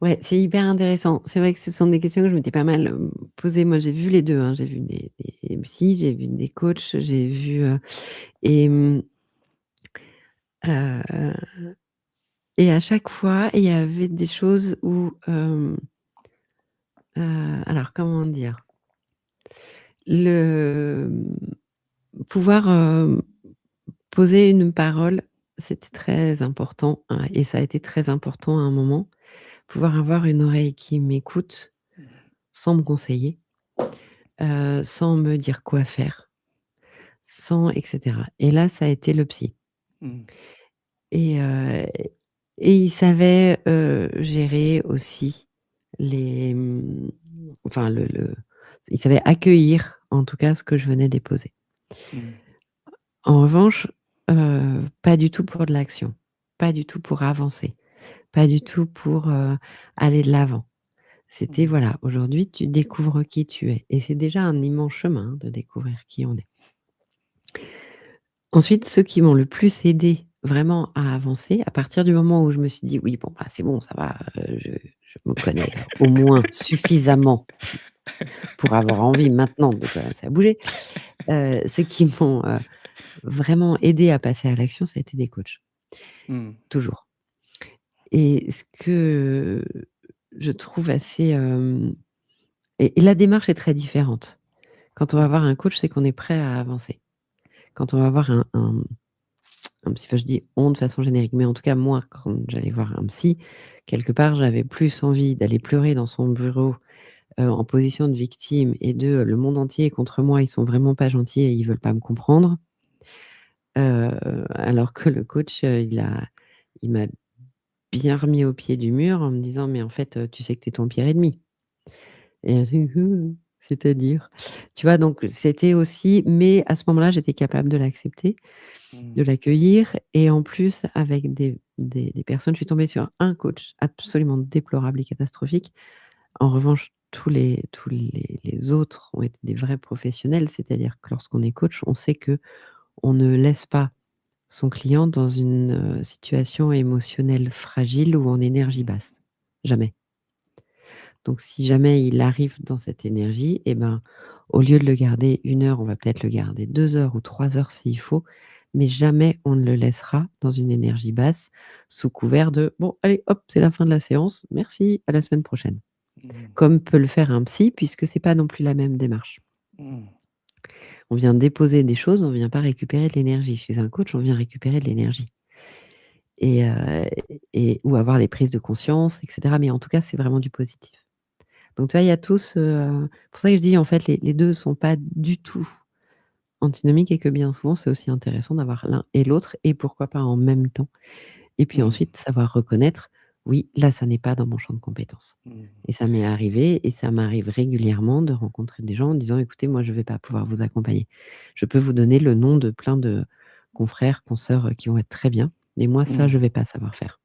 Speaker 2: Ouais, c'est hyper intéressant. C'est vrai que ce sont des questions que je m'étais pas mal, posées. Moi, j'ai vu les 2, hein. J'ai vu des psys, j'ai vu des coachs, j'ai vu, et heu et à chaque fois, il y avait des choses où, alors comment dire? Le, pouvoir, poser une parole, c'était très important, hein, et ça a été très important à un moment. Pouvoir avoir une oreille qui m'écoute
Speaker 1: Mmh.
Speaker 2: sans me conseiller. sans me dire quoi faire, sans et cetera et là, ça a été le psy
Speaker 1: Mmh.
Speaker 2: et heu et il savait, gérer aussi les, enfin le il savait accueillir, en tout cas, ce que je venais déposer.
Speaker 1: Mmh.
Speaker 2: En revanche, pas du tout pour de l'action, pas du tout pour avancer, pas du tout pour, aller de l'avant. C'était
Speaker 1: Mmh.
Speaker 2: voilà, aujourd'hui tu découvres qui tu es et c'est déjà un immense chemin, hein, de découvrir qui on est. Ensuite, ceux qui m'ont le plus aidé vraiment à avancer, à partir du moment où je me suis dit: «Oui, bon, bah, c'est bon, ça va, je me connais au moins suffisamment pour avoir envie maintenant de commencer à bouger», ceux qui m'ont, vraiment aidé à passer à l'action, ça a été des coachs,
Speaker 1: Mmh.
Speaker 2: toujours. Et ce que je trouve assez, et la démarche est très différente. Quand on va
Speaker 1: Mmh.
Speaker 2: voir un coach, c'est qu'on est prêt à avancer. Quand on va voir un psy, enfin je dis «on» de façon générique, mais en tout cas moi quand j'allais voir un psy, quelque part j'avais plus envie d'aller pleurer dans son bureau, en position de victime et de, «Le monde entier est contre moi, ils sont vraiment pas gentils et ils veulent pas me comprendre». Alors que le coach, il m'a bien remis au pied du mur en me disant: «Mais en fait, tu sais que tu es ton pire ennemi». Et c'est-à-dire? Tu vois? Donc c'était aussi, mais à ce moment-là, j'étais capable de l'accepter,
Speaker 1: Mmh.
Speaker 2: de l'accueillir et en plus avec des personnes, je suis tombée sur un coach absolument déplorable et catastrophique. En revanche, tous les autres ont été des vrais professionnels, c'est-à-dire que lorsqu'on est coach, on sait qu'on ne laisse pas son client dans une, situation émotionnelle fragile ou en énergie basse. Jamais. Donc si jamais il arrive dans cette énergie et ben, au lieu de le garder 1 heure, on va peut-être le garder 2 heures ou 3 heures s'il faut, mais jamais on ne le laissera dans une énergie basse sous couvert de: «Bon allez hop, c'est la fin de la séance, merci, à la semaine prochaine».
Speaker 1: Mmh.
Speaker 2: Comme peut le faire un psy puisque c'est pas non plus la même démarche.
Speaker 1: Mmh.
Speaker 2: On vient déposer des choses, on vient pas récupérer de l'énergie. Chez un coach, on vient récupérer de l'énergie et ou avoir des prises de conscience et cetera, mais en tout cas, c'est vraiment du positif. Donc tu vois, il y a tout ce, pour ça que je dis en fait les 2 sont pas du tout antinomiques et que bien souvent, c'est aussi intéressant d'avoir l'un et l'autre et pourquoi pas en même temps. Et puis
Speaker 1: Mmh.
Speaker 2: ensuite savoir reconnaître: «Oui, là, ça n'est pas dans mon champ de compétences»
Speaker 1: Mmh.
Speaker 2: et ça m'est arrivé et ça m'arrive régulièrement de rencontrer des gens en disant: «Écoutez, moi, je vais pas pouvoir vous accompagner. Je peux vous donner le nom de plein de confrères, consoeurs, qui vont être très bien, mais moi, ça,
Speaker 1: Mmh.
Speaker 2: je vais pas savoir faire».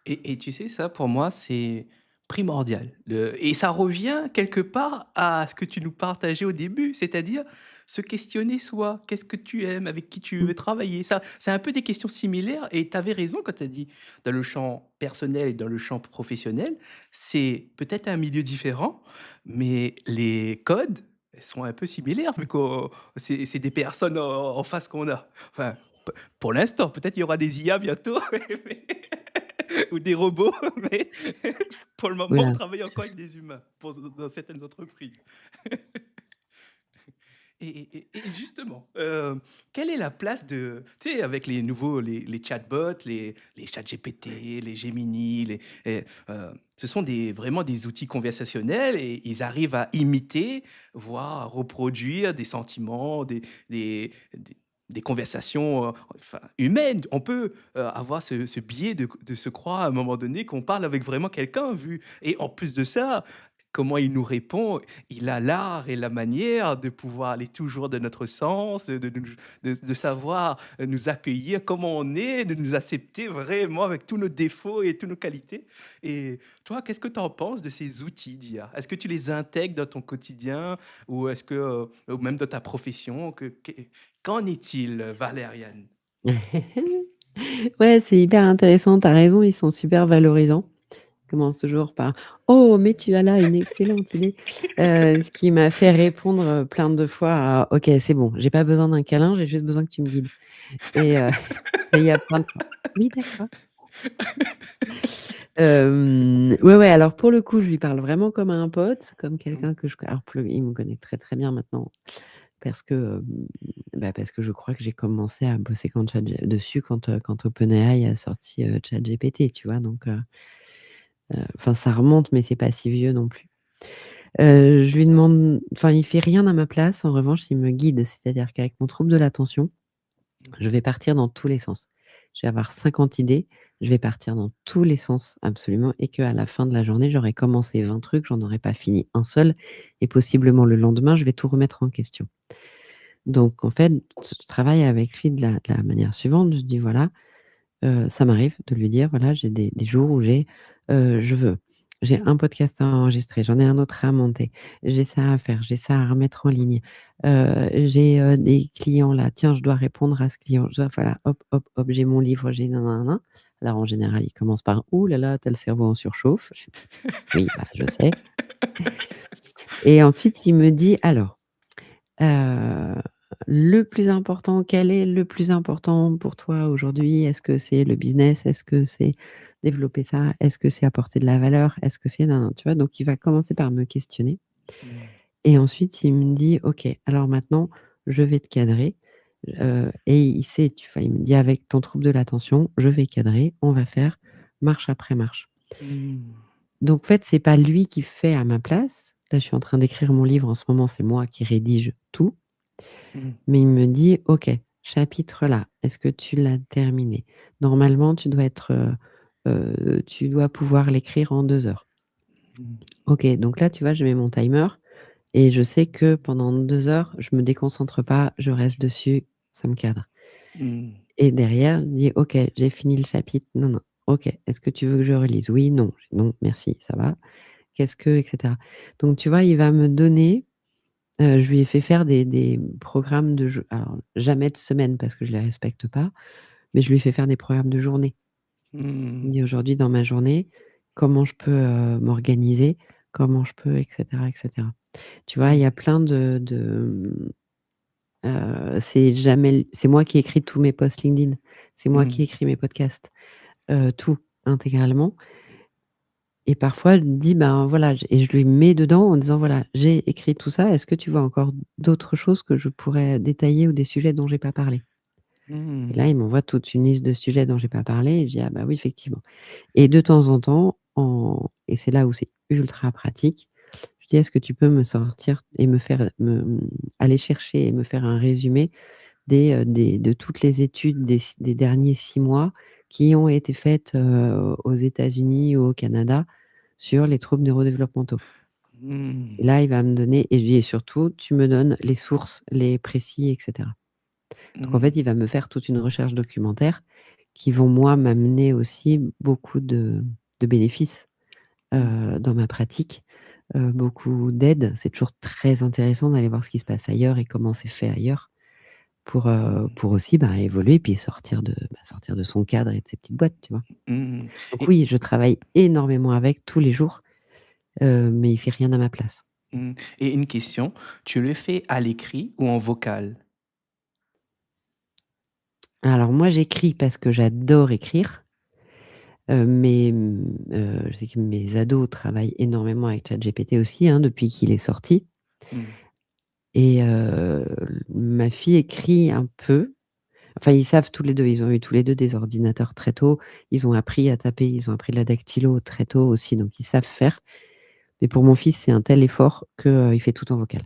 Speaker 1: Et tu sais, ça, pour moi, c'est primordial. Et ça revient quelque part à ce que tu nous partageais au début, c'est-à-dire se questionner soi. Qu'est-ce que tu aimes? Avec qui tu
Speaker 2: Mmh.
Speaker 1: veux travailler? Ça, c'est un peu des questions similaires et tu avais raison quand tu as dit dans le champ personnel et dans le champ professionnel, c'est peut-être un milieu différent, mais les codes sont un peu similaires vu que c'est des personnes en face qu'on a. Enfin, pour l'instant, peut-être il y aura des IA bientôt, mais ou des robots, mais pour le moment, on
Speaker 2: Voilà.
Speaker 1: travaille encore avec des humains pour dans certaines entreprises. Et justement, quelle est la place de tu sais, avec les nouveaux les chatbots, les ChatGPT, les Gemini, ce sont vraiment des outils conversationnels et ils arrivent à imiter, voire à reproduire des sentiments, des des conversations, enfin humaines. On peut, avoir ce biais de se croire à un moment donné qu'on parle avec vraiment quelqu'un vu et en plus de ça, comment il nous répond, il a l'art et la manière de pouvoir aller toujours de notre sens, de savoir, nous accueillir comme on est, de nous accepter vraiment avec tous nos défauts et toutes nos qualités. Et toi, qu'est-ce que tu en penses de ces outils d'IA? Est-ce que tu les intègres dans ton quotidien ou est-ce que, ou même dans ta profession? Qu'en est-il, Valériane?
Speaker 2: Ouais, c'est hyper intéressant, tu as raison, ils sont super valorisants. Commence toujours par: «Oh, mais tu as là une excellente idée», ce qui m'a fait répondre, plein de fois à: «OK, c'est bon, j'ai pas besoin d'un câlin, j'ai juste besoin que tu me guides» et et il y a plein de fois: «Oui, d'accord». Ouais, ouais, alors pour le coup, je lui parle vraiment comme à un pote, comme
Speaker 1: Mmh,
Speaker 2: quelqu'un que je alors pour il me connaît très, très bien maintenant parce que, parce que je crois que j'ai commencé à bosser dessus quand OpenAI a sorti, ChatGPT, tu vois? Donc enfin ça remonte, mais c'est pas si vieux non plus. Je lui demande enfin, il fait rien à ma place. En revanche, il me guide. C'est-à-dire qu'avec mon trouble de l'attention, je vais partir dans tous les sens. Je vais avoir 50 idées, je vais partir dans tous les sens absolument et qu'à la fin de la journée, j'aurai commencé 20 trucs, j'en aurai pas fini un seul et possiblement le lendemain, je vais tout remettre en question. Donc en fait, je travaille avec lui de la manière suivante. Je dis: «Voilà, ça m'arrive de lui dire: "Voilà, j'ai des jours où je veux j'ai un podcast à enregistrer, j'en ai un autre à monter, j'ai ça à faire, j'ai ça à remettre en ligne, j'ai, des clients là, tiens, je dois répondre à ce client, je dois" voilà, hop, hop, hop, j'ai mon livre, j'ai nin. Alors en général, il commence par: «Ouh là là, tu le cerveau en surchauffe». Je fais: «Oui, bah, je sais» et ensuite il me dit: «Alors, Heu, le plus important, quel est le plus important pour toi aujourd'hui? Est-ce que c'est le business? Est-ce que c'est développer ça? Est-ce que c'est apporter de la valeur? Est-ce que c'est nin tu vois? Donc il va commencer par me questionner
Speaker 1: Mmh.
Speaker 2: et ensuite il me dit: «OK, alors maintenant je vais te cadrer», et il sait, tu vois? Il me dit: «Avec ton trouble de l'attention, je vais cadrer, on va faire marche après marche».
Speaker 1: Mmh.
Speaker 2: Donc en fait, c'est pas lui qui fait à ma place. Là, je suis en train d'écrire mon livre en ce moment, c'est moi qui rédige tout.
Speaker 1: Mmh.
Speaker 2: Mais il me dit: «OK, chapitre là, est-ce que tu l'as terminé? Normalement, tu dois pouvoir l'écrire en 2 heures».
Speaker 1: Mmh.
Speaker 2: OK, donc là, tu vois, je mets mon timer et je sais que pendant 2 heures, je me déconcentre pas, je reste dessus, ça me cadre
Speaker 1: Mmh.
Speaker 2: et derrière, je dis: «OK, j'ai fini le chapitre. Non, non. OK, est-ce que tu veux que je relise? Oui, non. Non, merci, ça va. Qu'est-ce que» et cetera. Donc tu vois, il va me donner je lui ai fait faire des programmes de jeu alors jamais de semaine parce que je les respecte pas, mais je lui fais faire des programmes de journée. Il me
Speaker 1: Mmh.
Speaker 2: dit: «Aujourd'hui dans ma journée, comment je peux, m'organiser? Comment je peux?» et cetera et cetera. Tu vois, il y
Speaker 1: Mmh.
Speaker 2: a plein c'est moi qui écris tous mes posts LinkedIn. C'est moi qui
Speaker 1: Mmh.
Speaker 2: écris mes podcasts, tout intégralement et parfois je me dis: «Ben, voilà» j et je lui mets dedans en disant: «Voilà, j'ai écrit tout ça, est-ce que tu vois encore d'autres choses que je pourrais détailler ou des sujets dont j'ai pas parlé?» Et
Speaker 1: Mmh.
Speaker 2: là, il m'envoie toute une liste de sujets dont j'ai pas parlé et je dis: «Ah bah oui, effectivement» et de temps en temps, et c'est là où c'est ultra pratique, je dis: «Est-ce que tu peux me sortir et me faire aller chercher et me faire un résumé des de toutes les études des derniers 6 mois qui ont été faites, aux États-Unis ou au Canada sur les troubles neurodéveloppementaux?» Et
Speaker 1: Mmh.
Speaker 2: là, il va me donner et je dis: «Et surtout, tu me donnes les sources, les précis et cetera». Donc en fait,
Speaker 1: Mmh.
Speaker 2: il va me faire toute une recherche documentaire qui vont, moi, m'amener aussi beaucoup de bénéfices,
Speaker 1: Mmh.
Speaker 2: dans ma pratique, beaucoup d'aide. C'est toujours très intéressant d'aller voir ce qui se passe ailleurs et comment c'est fait ailleurs
Speaker 1: Mmh.
Speaker 2: pour aussi, bah, évoluer puis sortir de son cadre et de ses petites boîtes, tu vois?
Speaker 1: Mmh.
Speaker 2: Donc
Speaker 1: Et
Speaker 2: oui, je travaille énormément avec tous les jours, mais il fait rien à ma place.
Speaker 1: mmh et une question, tu le fais à l'écrit ou en vocal?
Speaker 2: Alors moi, j'écris parce que j'adore écrire. Je sais que mes ados travaillent énormément avec ChatGPT aussi, hein, depuis qu'il est sorti
Speaker 1: Mmh.
Speaker 2: et ma fille écrit un peu. Enfin, ils savent tous les 2. Ils ont eu tous les 2 des ordinateurs très tôt. Ils ont appris à taper, ils ont appris la dactylo très tôt aussi, donc ils savent faire. Mais pour mon fils, c'est un tel effort que, il fait tout en vocal,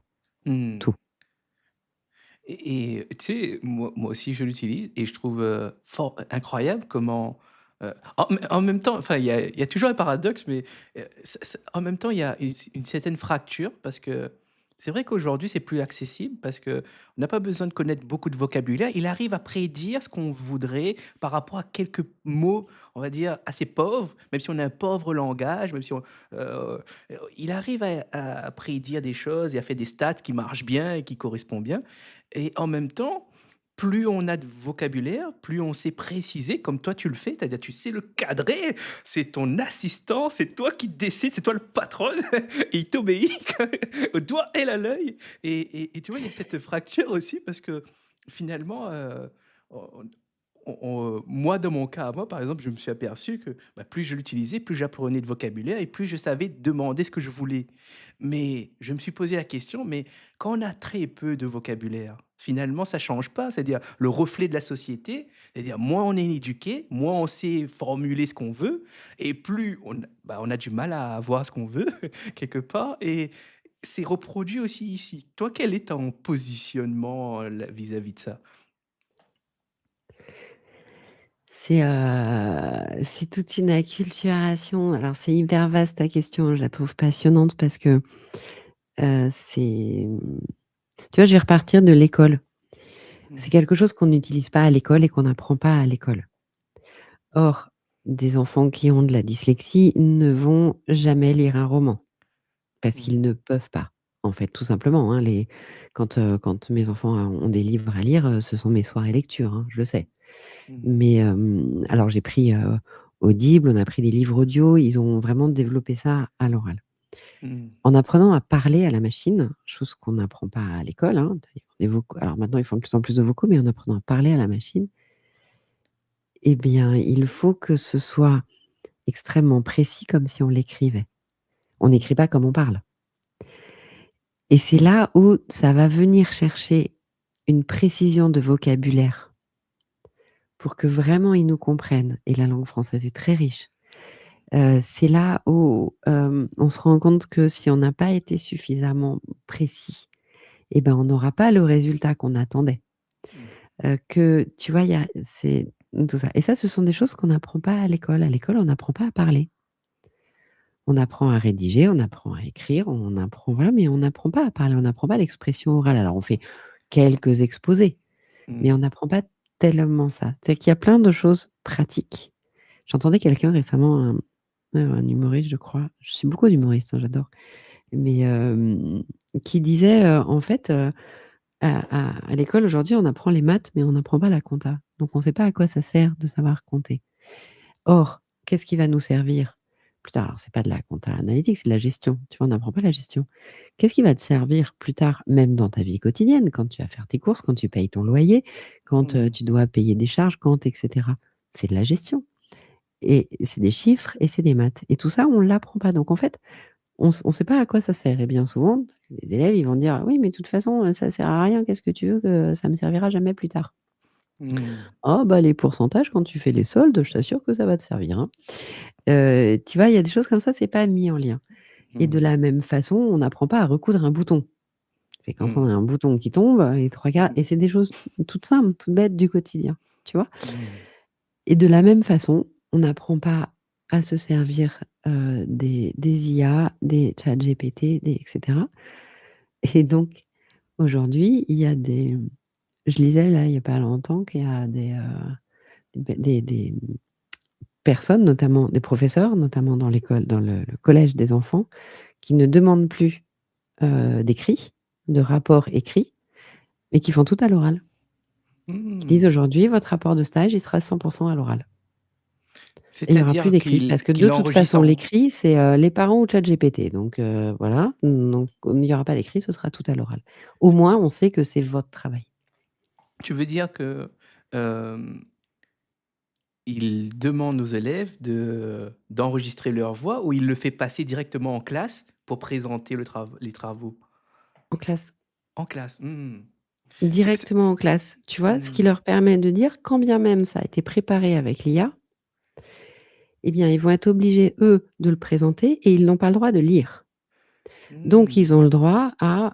Speaker 1: Mmh.
Speaker 2: tout.
Speaker 1: Et tu sais, moi aussi je l'utilise et je trouve, fort incroyable comment, en même temps, enfin il y a toujours un paradoxe, mais, ça en même temps il y a une certaine fracture parce que c'est vrai qu'aujourd'hui c'est plus accessible parce qu'on n'a pas besoin de connaître beaucoup de vocabulaire. Il arrive à prédire ce qu'on voudrait par rapport à quelques mots, on va dire assez pauvres, même si on a un pauvre langage, même si il arrive à prédire des choses et à faire des stats qui marchent bien et qui correspondent bien. Et en même temps, plus on a de vocabulaire, plus on sait préciser comme toi tu le fais, c'est-à-dire tu sais le cadrer, c'est ton assistant, c'est toi qui décides, c'est toi le patron et il t'obéit au doigt et à l'œil et tu vois, il y a cette fracture aussi parce que finalement, on moi dans mon cas à moi, par exemple, je me suis aperçu que, bah, plus je l'utilisais, plus j'apprenais de vocabulaire et plus je savais demander ce que je voulais. Mais je me suis posé la question, mais quand on a très peu de vocabulaire, finalement, ça change pas. C'est-à-dire le reflet de la société, c'est-à-dire moins on est éduqué, moins on sait formuler ce qu'on veut et plus on a du mal à avoir ce qu'on veut quelque part c'est reproduit aussi ici. Toi, quel est ton positionnement, vis-à-vis de ça?
Speaker 2: C'est toute une acculturation. Alors c'est hyper vaste ta question, je la trouve passionnante parce que, c'est, tu vois, je vais repartir de l'école. C'est
Speaker 1: Mmh.
Speaker 2: quelque chose qu'on n'utilise pas à l'école et qu'on n'apprend pas à l'école. Or, des enfants qui ont de la dyslexie ne vont jamais lire un roman parce
Speaker 1: Mmh.
Speaker 2: qu'ils ne peuvent pas, en fait, tout simplement, hein. Quand mes enfants, ont des livres à lire, ce sont mes soirées lecture, hein, je le sais.
Speaker 1: Mmh.
Speaker 2: Mais, alors j'ai pris, Audible, on a pris des livres audio, ils ont vraiment développé ça à l'oral.
Speaker 1: Mmh.
Speaker 2: En apprenant à parler à la machine, chose qu'on n'apprend pas à l'école, hein, des vocaux, alors maintenant ils font de plus en plus de vocaux, mais en apprenant à parler à la machine, eh bien, il faut que ce soit extrêmement précis comme si on l'écrivait. On n'écrit pas comme on parle. Et c'est
Speaker 1: Mmh.
Speaker 2: là où ça va venir chercher une précision de vocabulaire pour que vraiment ils nous comprennent, et la langue française est très riche. C'est là où, on se rend compte que si on n'a pas été suffisamment précis, et ben, on n'aura pas le résultat qu'on attendait.
Speaker 1: Mmh.
Speaker 2: Que tu vois, il y a c'est tout ça, et ça, ce sont des choses qu'on n'apprend pas à l'école. À l'école, on n'apprend pas à parler. On apprend à rédiger, on apprend à écrire, on apprend, voilà, mais on n'apprend pas à parler, on n'apprend pas l'expression orale. Alors on fait quelques exposés, mais
Speaker 1: Mmh.
Speaker 2: on n'apprend pas tellement ça. C'est qu'il y a plein de choses pratiques. J'entendais quelqu'un récemment, un humoriste, je crois. Je suis beaucoup d'humoristes, hein, j'adore. Mais, qui disait, en fait, à l'école aujourd'hui, on apprend les maths, mais on n'apprend pas la compta. Donc on ne sait pas à quoi ça sert de savoir compter. Or, qu'est-ce qui va nous servir plus tard? Alors c'est pas de la compta analytique, c'est de la gestion. Tu vois, on n'apprend pas la gestion. Qu'est-ce qui va te servir plus tard, même dans ta vie quotidienne, quand tu vas faire tes courses, quand tu payes ton loyer, quand,
Speaker 1: Mmh.
Speaker 2: tu dois payer des charges, quand et cetera? C'est de la gestion, et c'est des chiffres et c'est des maths, et tout ça, on l'apprend pas. Donc en fait, on sait pas à quoi ça sert, et bien souvent, les élèves, ils vont dire: «Oui, mais de toute façon, ça sert à rien, qu'est-ce que tu veux? Que ça me servira jamais plus tard».
Speaker 1: Mmh.
Speaker 2: «Ah bah, les pourcentages, quand tu fais les soldes, je t'assure que ça va te servir, hein». Tu vois, il y a des choses comme ça, c'est pas mis en lien, et de
Speaker 1: Mmh.
Speaker 2: la même façon, on n'apprend pas à recoudre un bouton. Et quand on
Speaker 1: Mmh.
Speaker 2: a un bouton qui tombe, les 3 quarts, et c'est des choses toutes simples, toutes bêtes du quotidien, tu vois?
Speaker 1: Mmh.
Speaker 2: Et de la même façon, on n'apprend pas à se servir, des IA, des ChatGPT, des et cetera. Et donc aujourd'hui, il y a des, je lisais là, il y a pas longtemps, qu'il y a des personnes, notamment des professeurs, notamment dans l'école, dans le collège des enfants, qui ne demandent plus, d'écrit, de rapport écrit, mais qui font tout à l'oral. Qui disent:
Speaker 1: Mmh.
Speaker 2: «Aujourd'hui, votre rapport de stage, il sera 100 à l'oral, et il y aura plus
Speaker 1: C'est-à-dire
Speaker 2: d'écrit». Parce que de
Speaker 1: qu'il
Speaker 2: toute
Speaker 1: enregistre
Speaker 2: façon,
Speaker 1: en
Speaker 2: l'écrit, c'est, les parents ou ChatGPT, donc voilà, donc il n'y aura pas d'écrit, ce sera tout à l'oral. Au moins, on sait que c'est votre travail.
Speaker 1: tu veux dire que, hem, il demande aux élèves d'enregistrer leur voix ou il le fait passer directement en classe pour présenter les travaux?
Speaker 2: En classe,
Speaker 1: En classe, mmh. C'est
Speaker 2: directement en classe, tu vois? Ce qui
Speaker 1: mmh.
Speaker 2: leur permet de dire, quand bien même ça a été préparé avec l'IA, eh bien, ils vont être obligés, eux, de le présenter, et ils n'ont pas le droit de lire. Donc
Speaker 1: Mmh.
Speaker 2: ils ont le droit à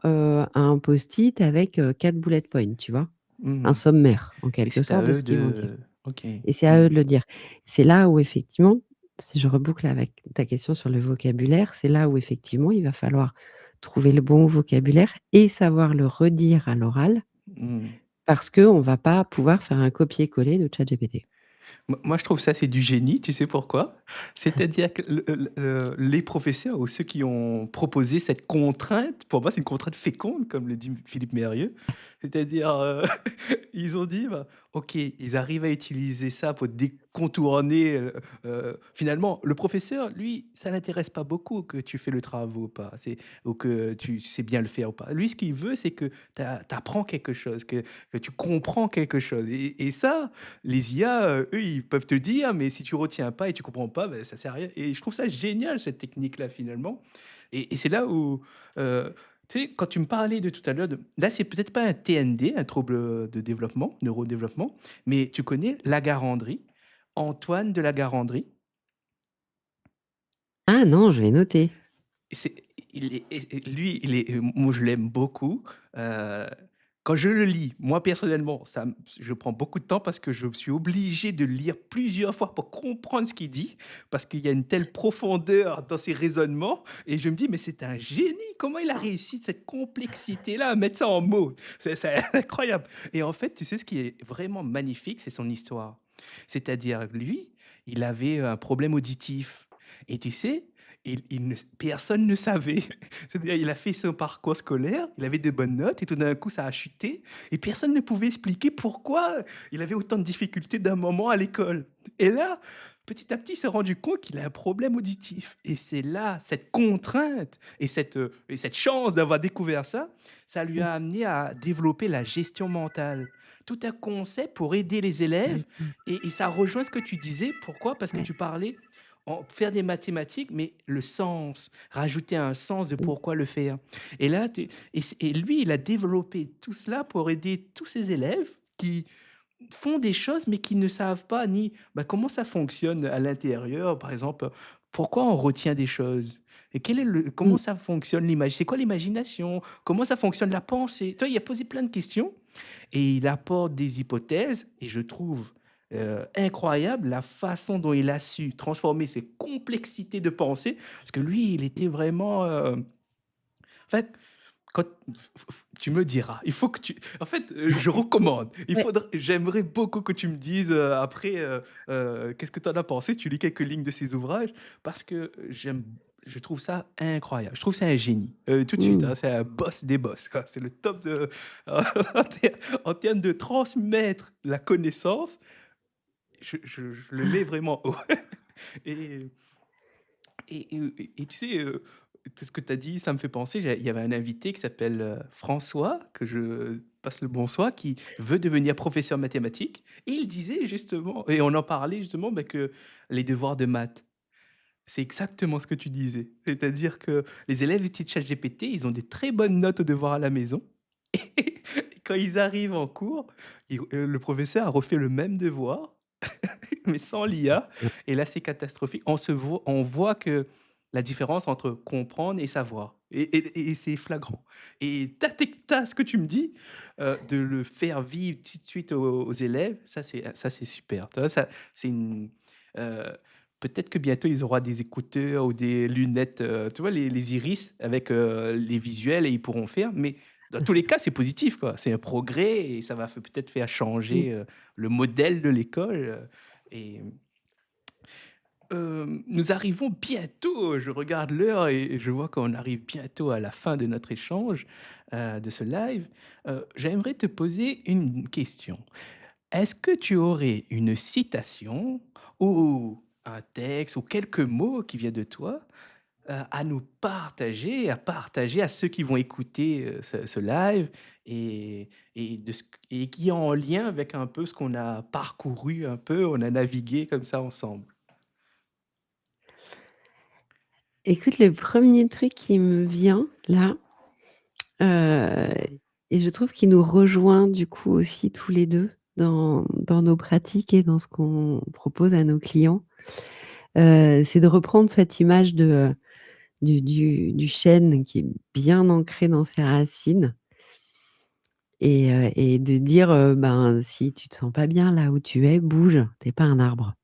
Speaker 2: un post-it avec, 4 bullet points, tu vois? Un
Speaker 1: Mmh.
Speaker 2: sommaire, en
Speaker 1: Et
Speaker 2: quelque
Speaker 1: c'est à
Speaker 2: sorte, de
Speaker 1: eux
Speaker 2: ce qu'ils vont dire,
Speaker 1: de OK.
Speaker 2: et c'est à eux
Speaker 1: Mmh.
Speaker 2: de le dire. C'est là où effectivement, si je reboucle avec ta question sur le vocabulaire, c'est là où effectivement il va falloir trouver le bon vocabulaire et savoir le redire à l'oral,
Speaker 1: Mmh.
Speaker 2: parce qu'on va pas pouvoir faire un copier-coller de ChatGPT.
Speaker 1: Moi, je trouve ça, c'est du génie, tu sais pourquoi? C'est-à-dire que les professeurs ou ceux qui ont proposé cette contrainte, pour moi, c'est une contrainte féconde, comme le dit Philippe Mérieux. C'est-à-dire, ils ont dit: «Bah, OK», ils arrivent à utiliser ça pour décontourner, finalement, le professeur, lui, ça l'intéresse pas beaucoup que tu fais le travail ou pas, ou que tu sais bien le faire ou pas. Lui, ce qu'il veut, c'est que tu apprends quelque chose, que tu comprends quelque chose, et ça, les IA, eux, ils peuvent te dire, mais si tu retiens pas et tu comprends pas, ben ça sert à rien, et je trouve ça génial cette technique-là finalement, et c'est là où, tu sais, quand tu me parlais de tout à l'heure de là, c'est peut-être pas un TND, un trouble, de développement, neurodéveloppement, mais tu connais Lagarandrie, Antoine de Lagarandrie?
Speaker 2: Ah non, je vais noter.
Speaker 1: C'est il est et lui, il est moi je l'aime beaucoup, heu, quand je le lis, moi personnellement, je prends beaucoup de temps parce que je suis obligé de le lire plusieurs fois pour comprendre ce qu'il dit, parce qu'il y a une telle profondeur dans ses raisonnements et je me dis: «Mais c'est un génie, comment il a réussi cette complexité-là à mettre ça en mots?» C'est incroyable et en fait, tu sais ce qui est vraiment magnifique, c'est son histoire. C'est-à-dire lui, il avait un problème auditif et tu sais, il ne personne ne savait. C'est-à-dire, il a fait son parcours scolaire, il avait de bonnes notes et tout d'un coup, ça a chuté et personne ne pouvait expliquer pourquoi il avait autant de difficultés d'un moment à l'école. Et là, petit à petit, il s'est rendu compte qu'il a un problème auditif et c'est là, cette contrainte et cette chance d'avoir découvert ça, ça lui
Speaker 2: Mmh.
Speaker 1: a amené à développer la gestion mentale. Tout un concept pour aider les élèves
Speaker 2: D'accord.
Speaker 1: et ça rejoint ce que tu disais. Pourquoi? Parce que
Speaker 2: Ouais.
Speaker 1: tu parlais faire des mathématiques, mais le sens, rajouter un sens de
Speaker 2: Mmh.
Speaker 1: pourquoi le faire. Et là, et lui, il a développé tout cela pour aider tous ses élèves qui font des choses, mais qui ne savent pas ni bah, comment ça fonctionne à l'intérieur. Par exemple, pourquoi on retient des choses? Et comment
Speaker 2: Mmh.
Speaker 1: ça fonctionne l'image? C'est quoi l'imagination? Comment ça fonctionne la pensée? Tu vois, il a posé plein de questions et il apporte des hypothèses et je trouve, incroyable la façon dont il a su transformer ces complexités de pensée. Parce que lui, il était vraiment, en fait, quand tu me diras, il faut que tu en fait, je recommande.
Speaker 2: Ouais.
Speaker 1: J'aimerais beaucoup que tu me dises, après, qu'est-ce que tu en as pensé? Tu lis quelques lignes de ses ouvrages parce que je trouve ça incroyable. Je trouve que c'est un génie, tout de suite,
Speaker 2: Mmh.
Speaker 1: hein, c'est un boss des boss, quoi. C'est le top de en ter en termes de transmettre la connaissance, je le mets vraiment haut et et tu sais, tout ce que tu as dit, ça me fait penser, il y avait un invité qui s'appelle, François, que je passe le bonsoir, qui veut devenir professeur mathématiques et il disait justement et on en parlait justement, bah, que les devoirs de maths, c'est exactement ce que tu disais. C'est-à-dire que les élèves utilisent ChatGPT, ils ont des très bonnes notes aux devoirs à la maison et quand ils arrivent en cours, le professeur a refait le même devoir mais sans l'IA
Speaker 2: Ouais.
Speaker 1: et là, c'est catastrophique. On voit que la différence entre comprendre et savoir et c'est flagrant et tu as ce que tu me dis, de le faire vivre tout de suite aux élèves, ça c'est super. Tu vois? Ça, c'est une, heu, peut-être que bientôt ils auront des écouteurs ou des lunettes, tu vois les iris avec, les visuels et ils pourront faire, mais dans tous les cas, c'est positif, quoi. C'est un progrès et ça va peut-être faire
Speaker 2: Mmh.
Speaker 1: changer, le modèle de l'école, et nous arrivons bientôt, je regarde l'heure et je vois qu'on arrive bientôt à la fin de notre échange, de ce live. J'aimerais te poser une question. Est-ce que tu aurais une citation ou un texte ou quelques mots qui viennent de toi, à nous partager, à partager à ceux qui vont écouter, ce live et de ce et qui est en lien avec un peu ce qu'on a parcouru un peu, on a navigué comme ça ensemble?
Speaker 2: Écoute, le premier truc qui me vient là, heu et je trouve qu'il nous rejoint du coup aussi tous les 2 dans nos pratiques et dans ce qu'on propose à nos clients, c'est de reprendre cette image du chêne qui est bien ancré dans ses racines et de dire, ben, si tu te sens pas bien là où tu es, bouge, tu es pas un arbre.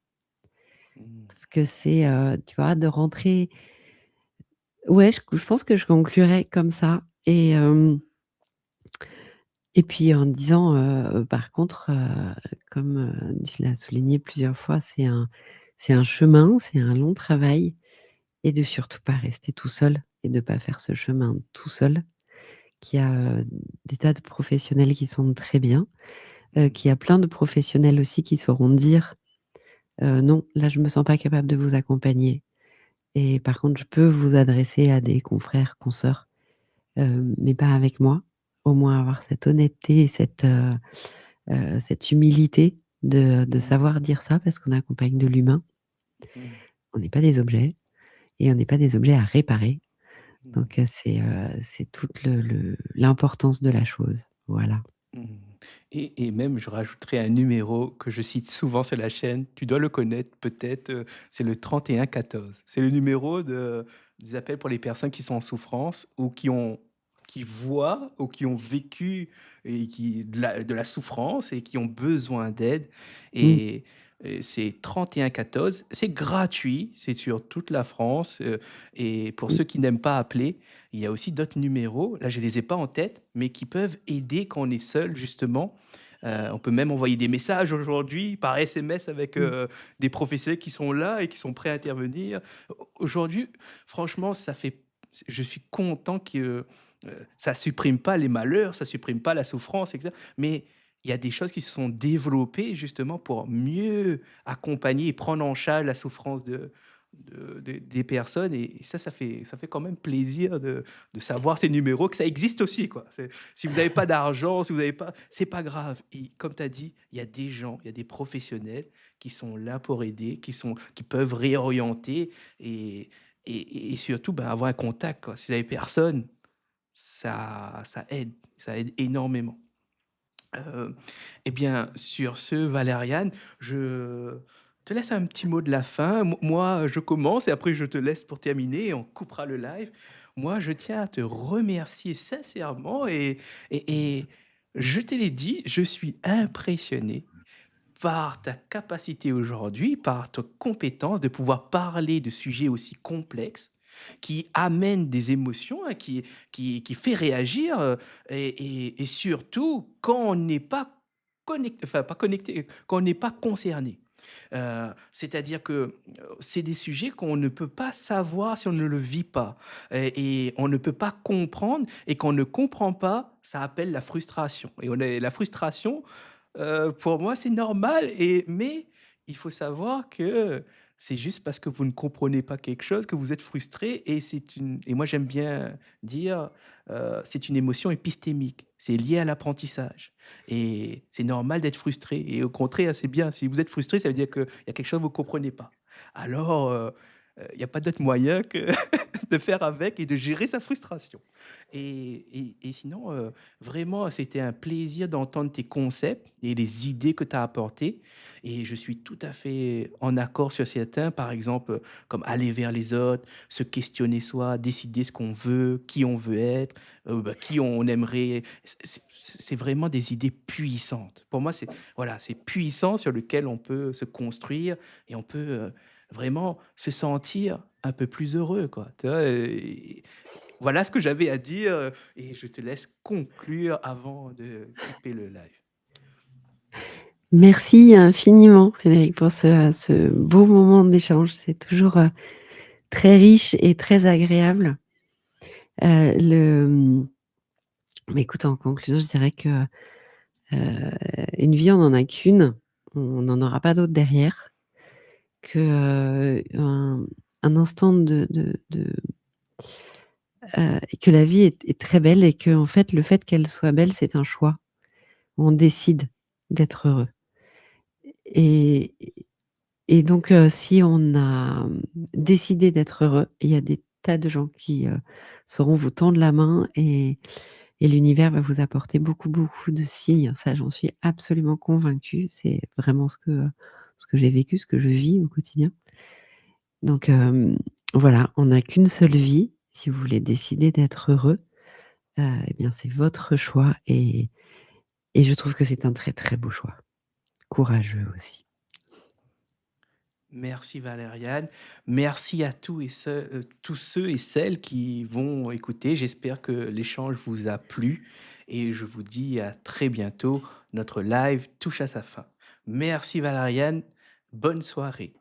Speaker 1: Mmh.
Speaker 2: Que c'est, tu vois, de rentrer ouais, je pense que je conclurais comme ça et puis en disant, par contre, comme, tu l'as souligné plusieurs fois, c'est un chemin, c'est un long travail et de surtout pas rester tout seul et de pas faire ce chemin tout seul. Qu'il y a, des tas de professionnels qui sont très bien,
Speaker 1: Mmh.
Speaker 2: qu'il y a plein de professionnels aussi qui sauront dire: «Non, là je me sens pas capable de vous accompagner et par contre je peux vous adresser à des confrères, consoeurs, mais pas avec moi». Au moins avoir cette honnêteté et cette humilité de
Speaker 1: Mmh.
Speaker 2: savoir dire ça parce qu'on accompagne de l'humain.
Speaker 1: Mmh.
Speaker 2: On n'est pas des objets et on n'est pas des objets à réparer.
Speaker 1: Mmh.
Speaker 2: Donc, c'est toute le l'importance de la chose. Voilà.
Speaker 1: Mmh. Et même je rajouterai un numéro que je cite souvent sur la chaîne, tu dois le connaître peut-être, c'est le 31 14. C'est le numéro des appels pour les personnes qui sont en souffrance ou qui voient ou qui ont vécu et qui de la souffrance et qui ont besoin d'aide
Speaker 2: Mmh,
Speaker 1: et c'est 31 14. C'est gratuit, c'est sur toute la France, et pour
Speaker 2: mmh,
Speaker 1: ceux qui n'aiment pas appeler, il y a aussi d'autres numéros, là je les ai pas en tête, mais qui peuvent aider quand on est seul justement. On peut même envoyer des messages aujourd'hui par SMS avec,
Speaker 2: mmh,
Speaker 1: des professionnels qui sont là et qui sont prêts à intervenir. Aujourd'hui, franchement, ça fait je suis content que, ça supprime pas les malheurs, ça supprime pas la souffrance et cetera, mais il y a des choses qui se sont développées justement pour mieux accompagner et prendre en charge la souffrance des personnes et ça fait quand même plaisir de savoir ces numéros, que ça existe aussi, quoi. Si vous n'avez pas d'argent, si vous n'avez pas c'est pas grave et comme tu as dit, il y a des gens, il y a des professionnels qui sont là pour aider, qui peuvent réorienter et et surtout, ben, avoir un contact, quoi. Si vous avez personne, ça aide énormément. Heu et bien, sur ce, Valériane, je te laisse un petit mot de la fin. Moi, je commence et après je te laisse pour terminer et on coupera le live. Moi, je tiens à te remercier sincèrement et je te l'ai dit, je suis impressionné par ta capacité aujourd'hui, par ta compétence de pouvoir parler de sujets aussi complexes, qui amènent des émotions, hein, qui fait réagir, et surtout quand on n'est pas connecté, enfin pas connecté, quand on n'est pas concerné. C'est-à-dire que, c'est des sujets qu'on ne peut pas savoir si on ne le vit pas et on ne peut pas comprendre et quand on ne comprend pas, ça appelle la frustration et on est la frustration. Pour moi, c'est normal mais il faut savoir que c'est juste parce que vous ne comprenez pas quelque chose que vous êtes frustré et moi j'aime bien dire, c'est une émotion épistémique. C'est lié à l'apprentissage et c'est normal d'être frustré et au contraire, c'est bien. Si vous êtes frustré, ça veut dire qu'il y a quelque chose que vous ne comprenez pas. Alors, il y a pas d'autre moyen que de faire avec et de gérer sa frustration et sinon, vraiment, c'était un plaisir d'entendre tes concepts et les idées que tu as apportées et je suis tout à fait en accord sur certains, par exemple, comme aller vers les autres, se questionner soi, décider ce qu'on veut, qui on veut être, qui on aimerait. C'est vraiment des idées puissantes. Pour moi, c'est voilà, c'est puissant sur lequel on peut se construire et on peut, vraiment se sentir un peu plus heureux, quoi, tu vois? Voilà ce que j'avais à dire, et je te laisse conclure avant de couper le live.
Speaker 2: merci infiniment Frédéric pour ce beau moment d'échange. C'est toujours, très riche et très agréable. Le, mais écoute, en conclusion, je dirais que, une vie, on n'en a qu'une, on n'en aura pas d'autre derrière, que, un instant et que la vie est très belle et qu'en fait, le fait qu'elle soit belle, c'est un choix. On décide d'être heureux et et donc si on a, décidé d'être heureux, il y a des tas de gens qui, sauront vous tendre la main et l'univers va vous apporter beaucoup, beaucoup de signes. Ça, j'en suis absolument convaincue. C'est vraiment ce que j'ai vécu, ce que je vis au quotidien. Donc voilà, on n'a qu'une seule vie. Si vous voulez décider d'être heureux, et bien, c'est votre choix et je trouve que c'est un très, très beau choix. Courageux aussi.
Speaker 1: Merci Valériane. Merci à tous ceux et celles qui vont écouter. J'espère que l'échange vous a plu et je vous dis à très bientôt. Notre live touche à sa fin. Merci Valériane. Bonne soirée.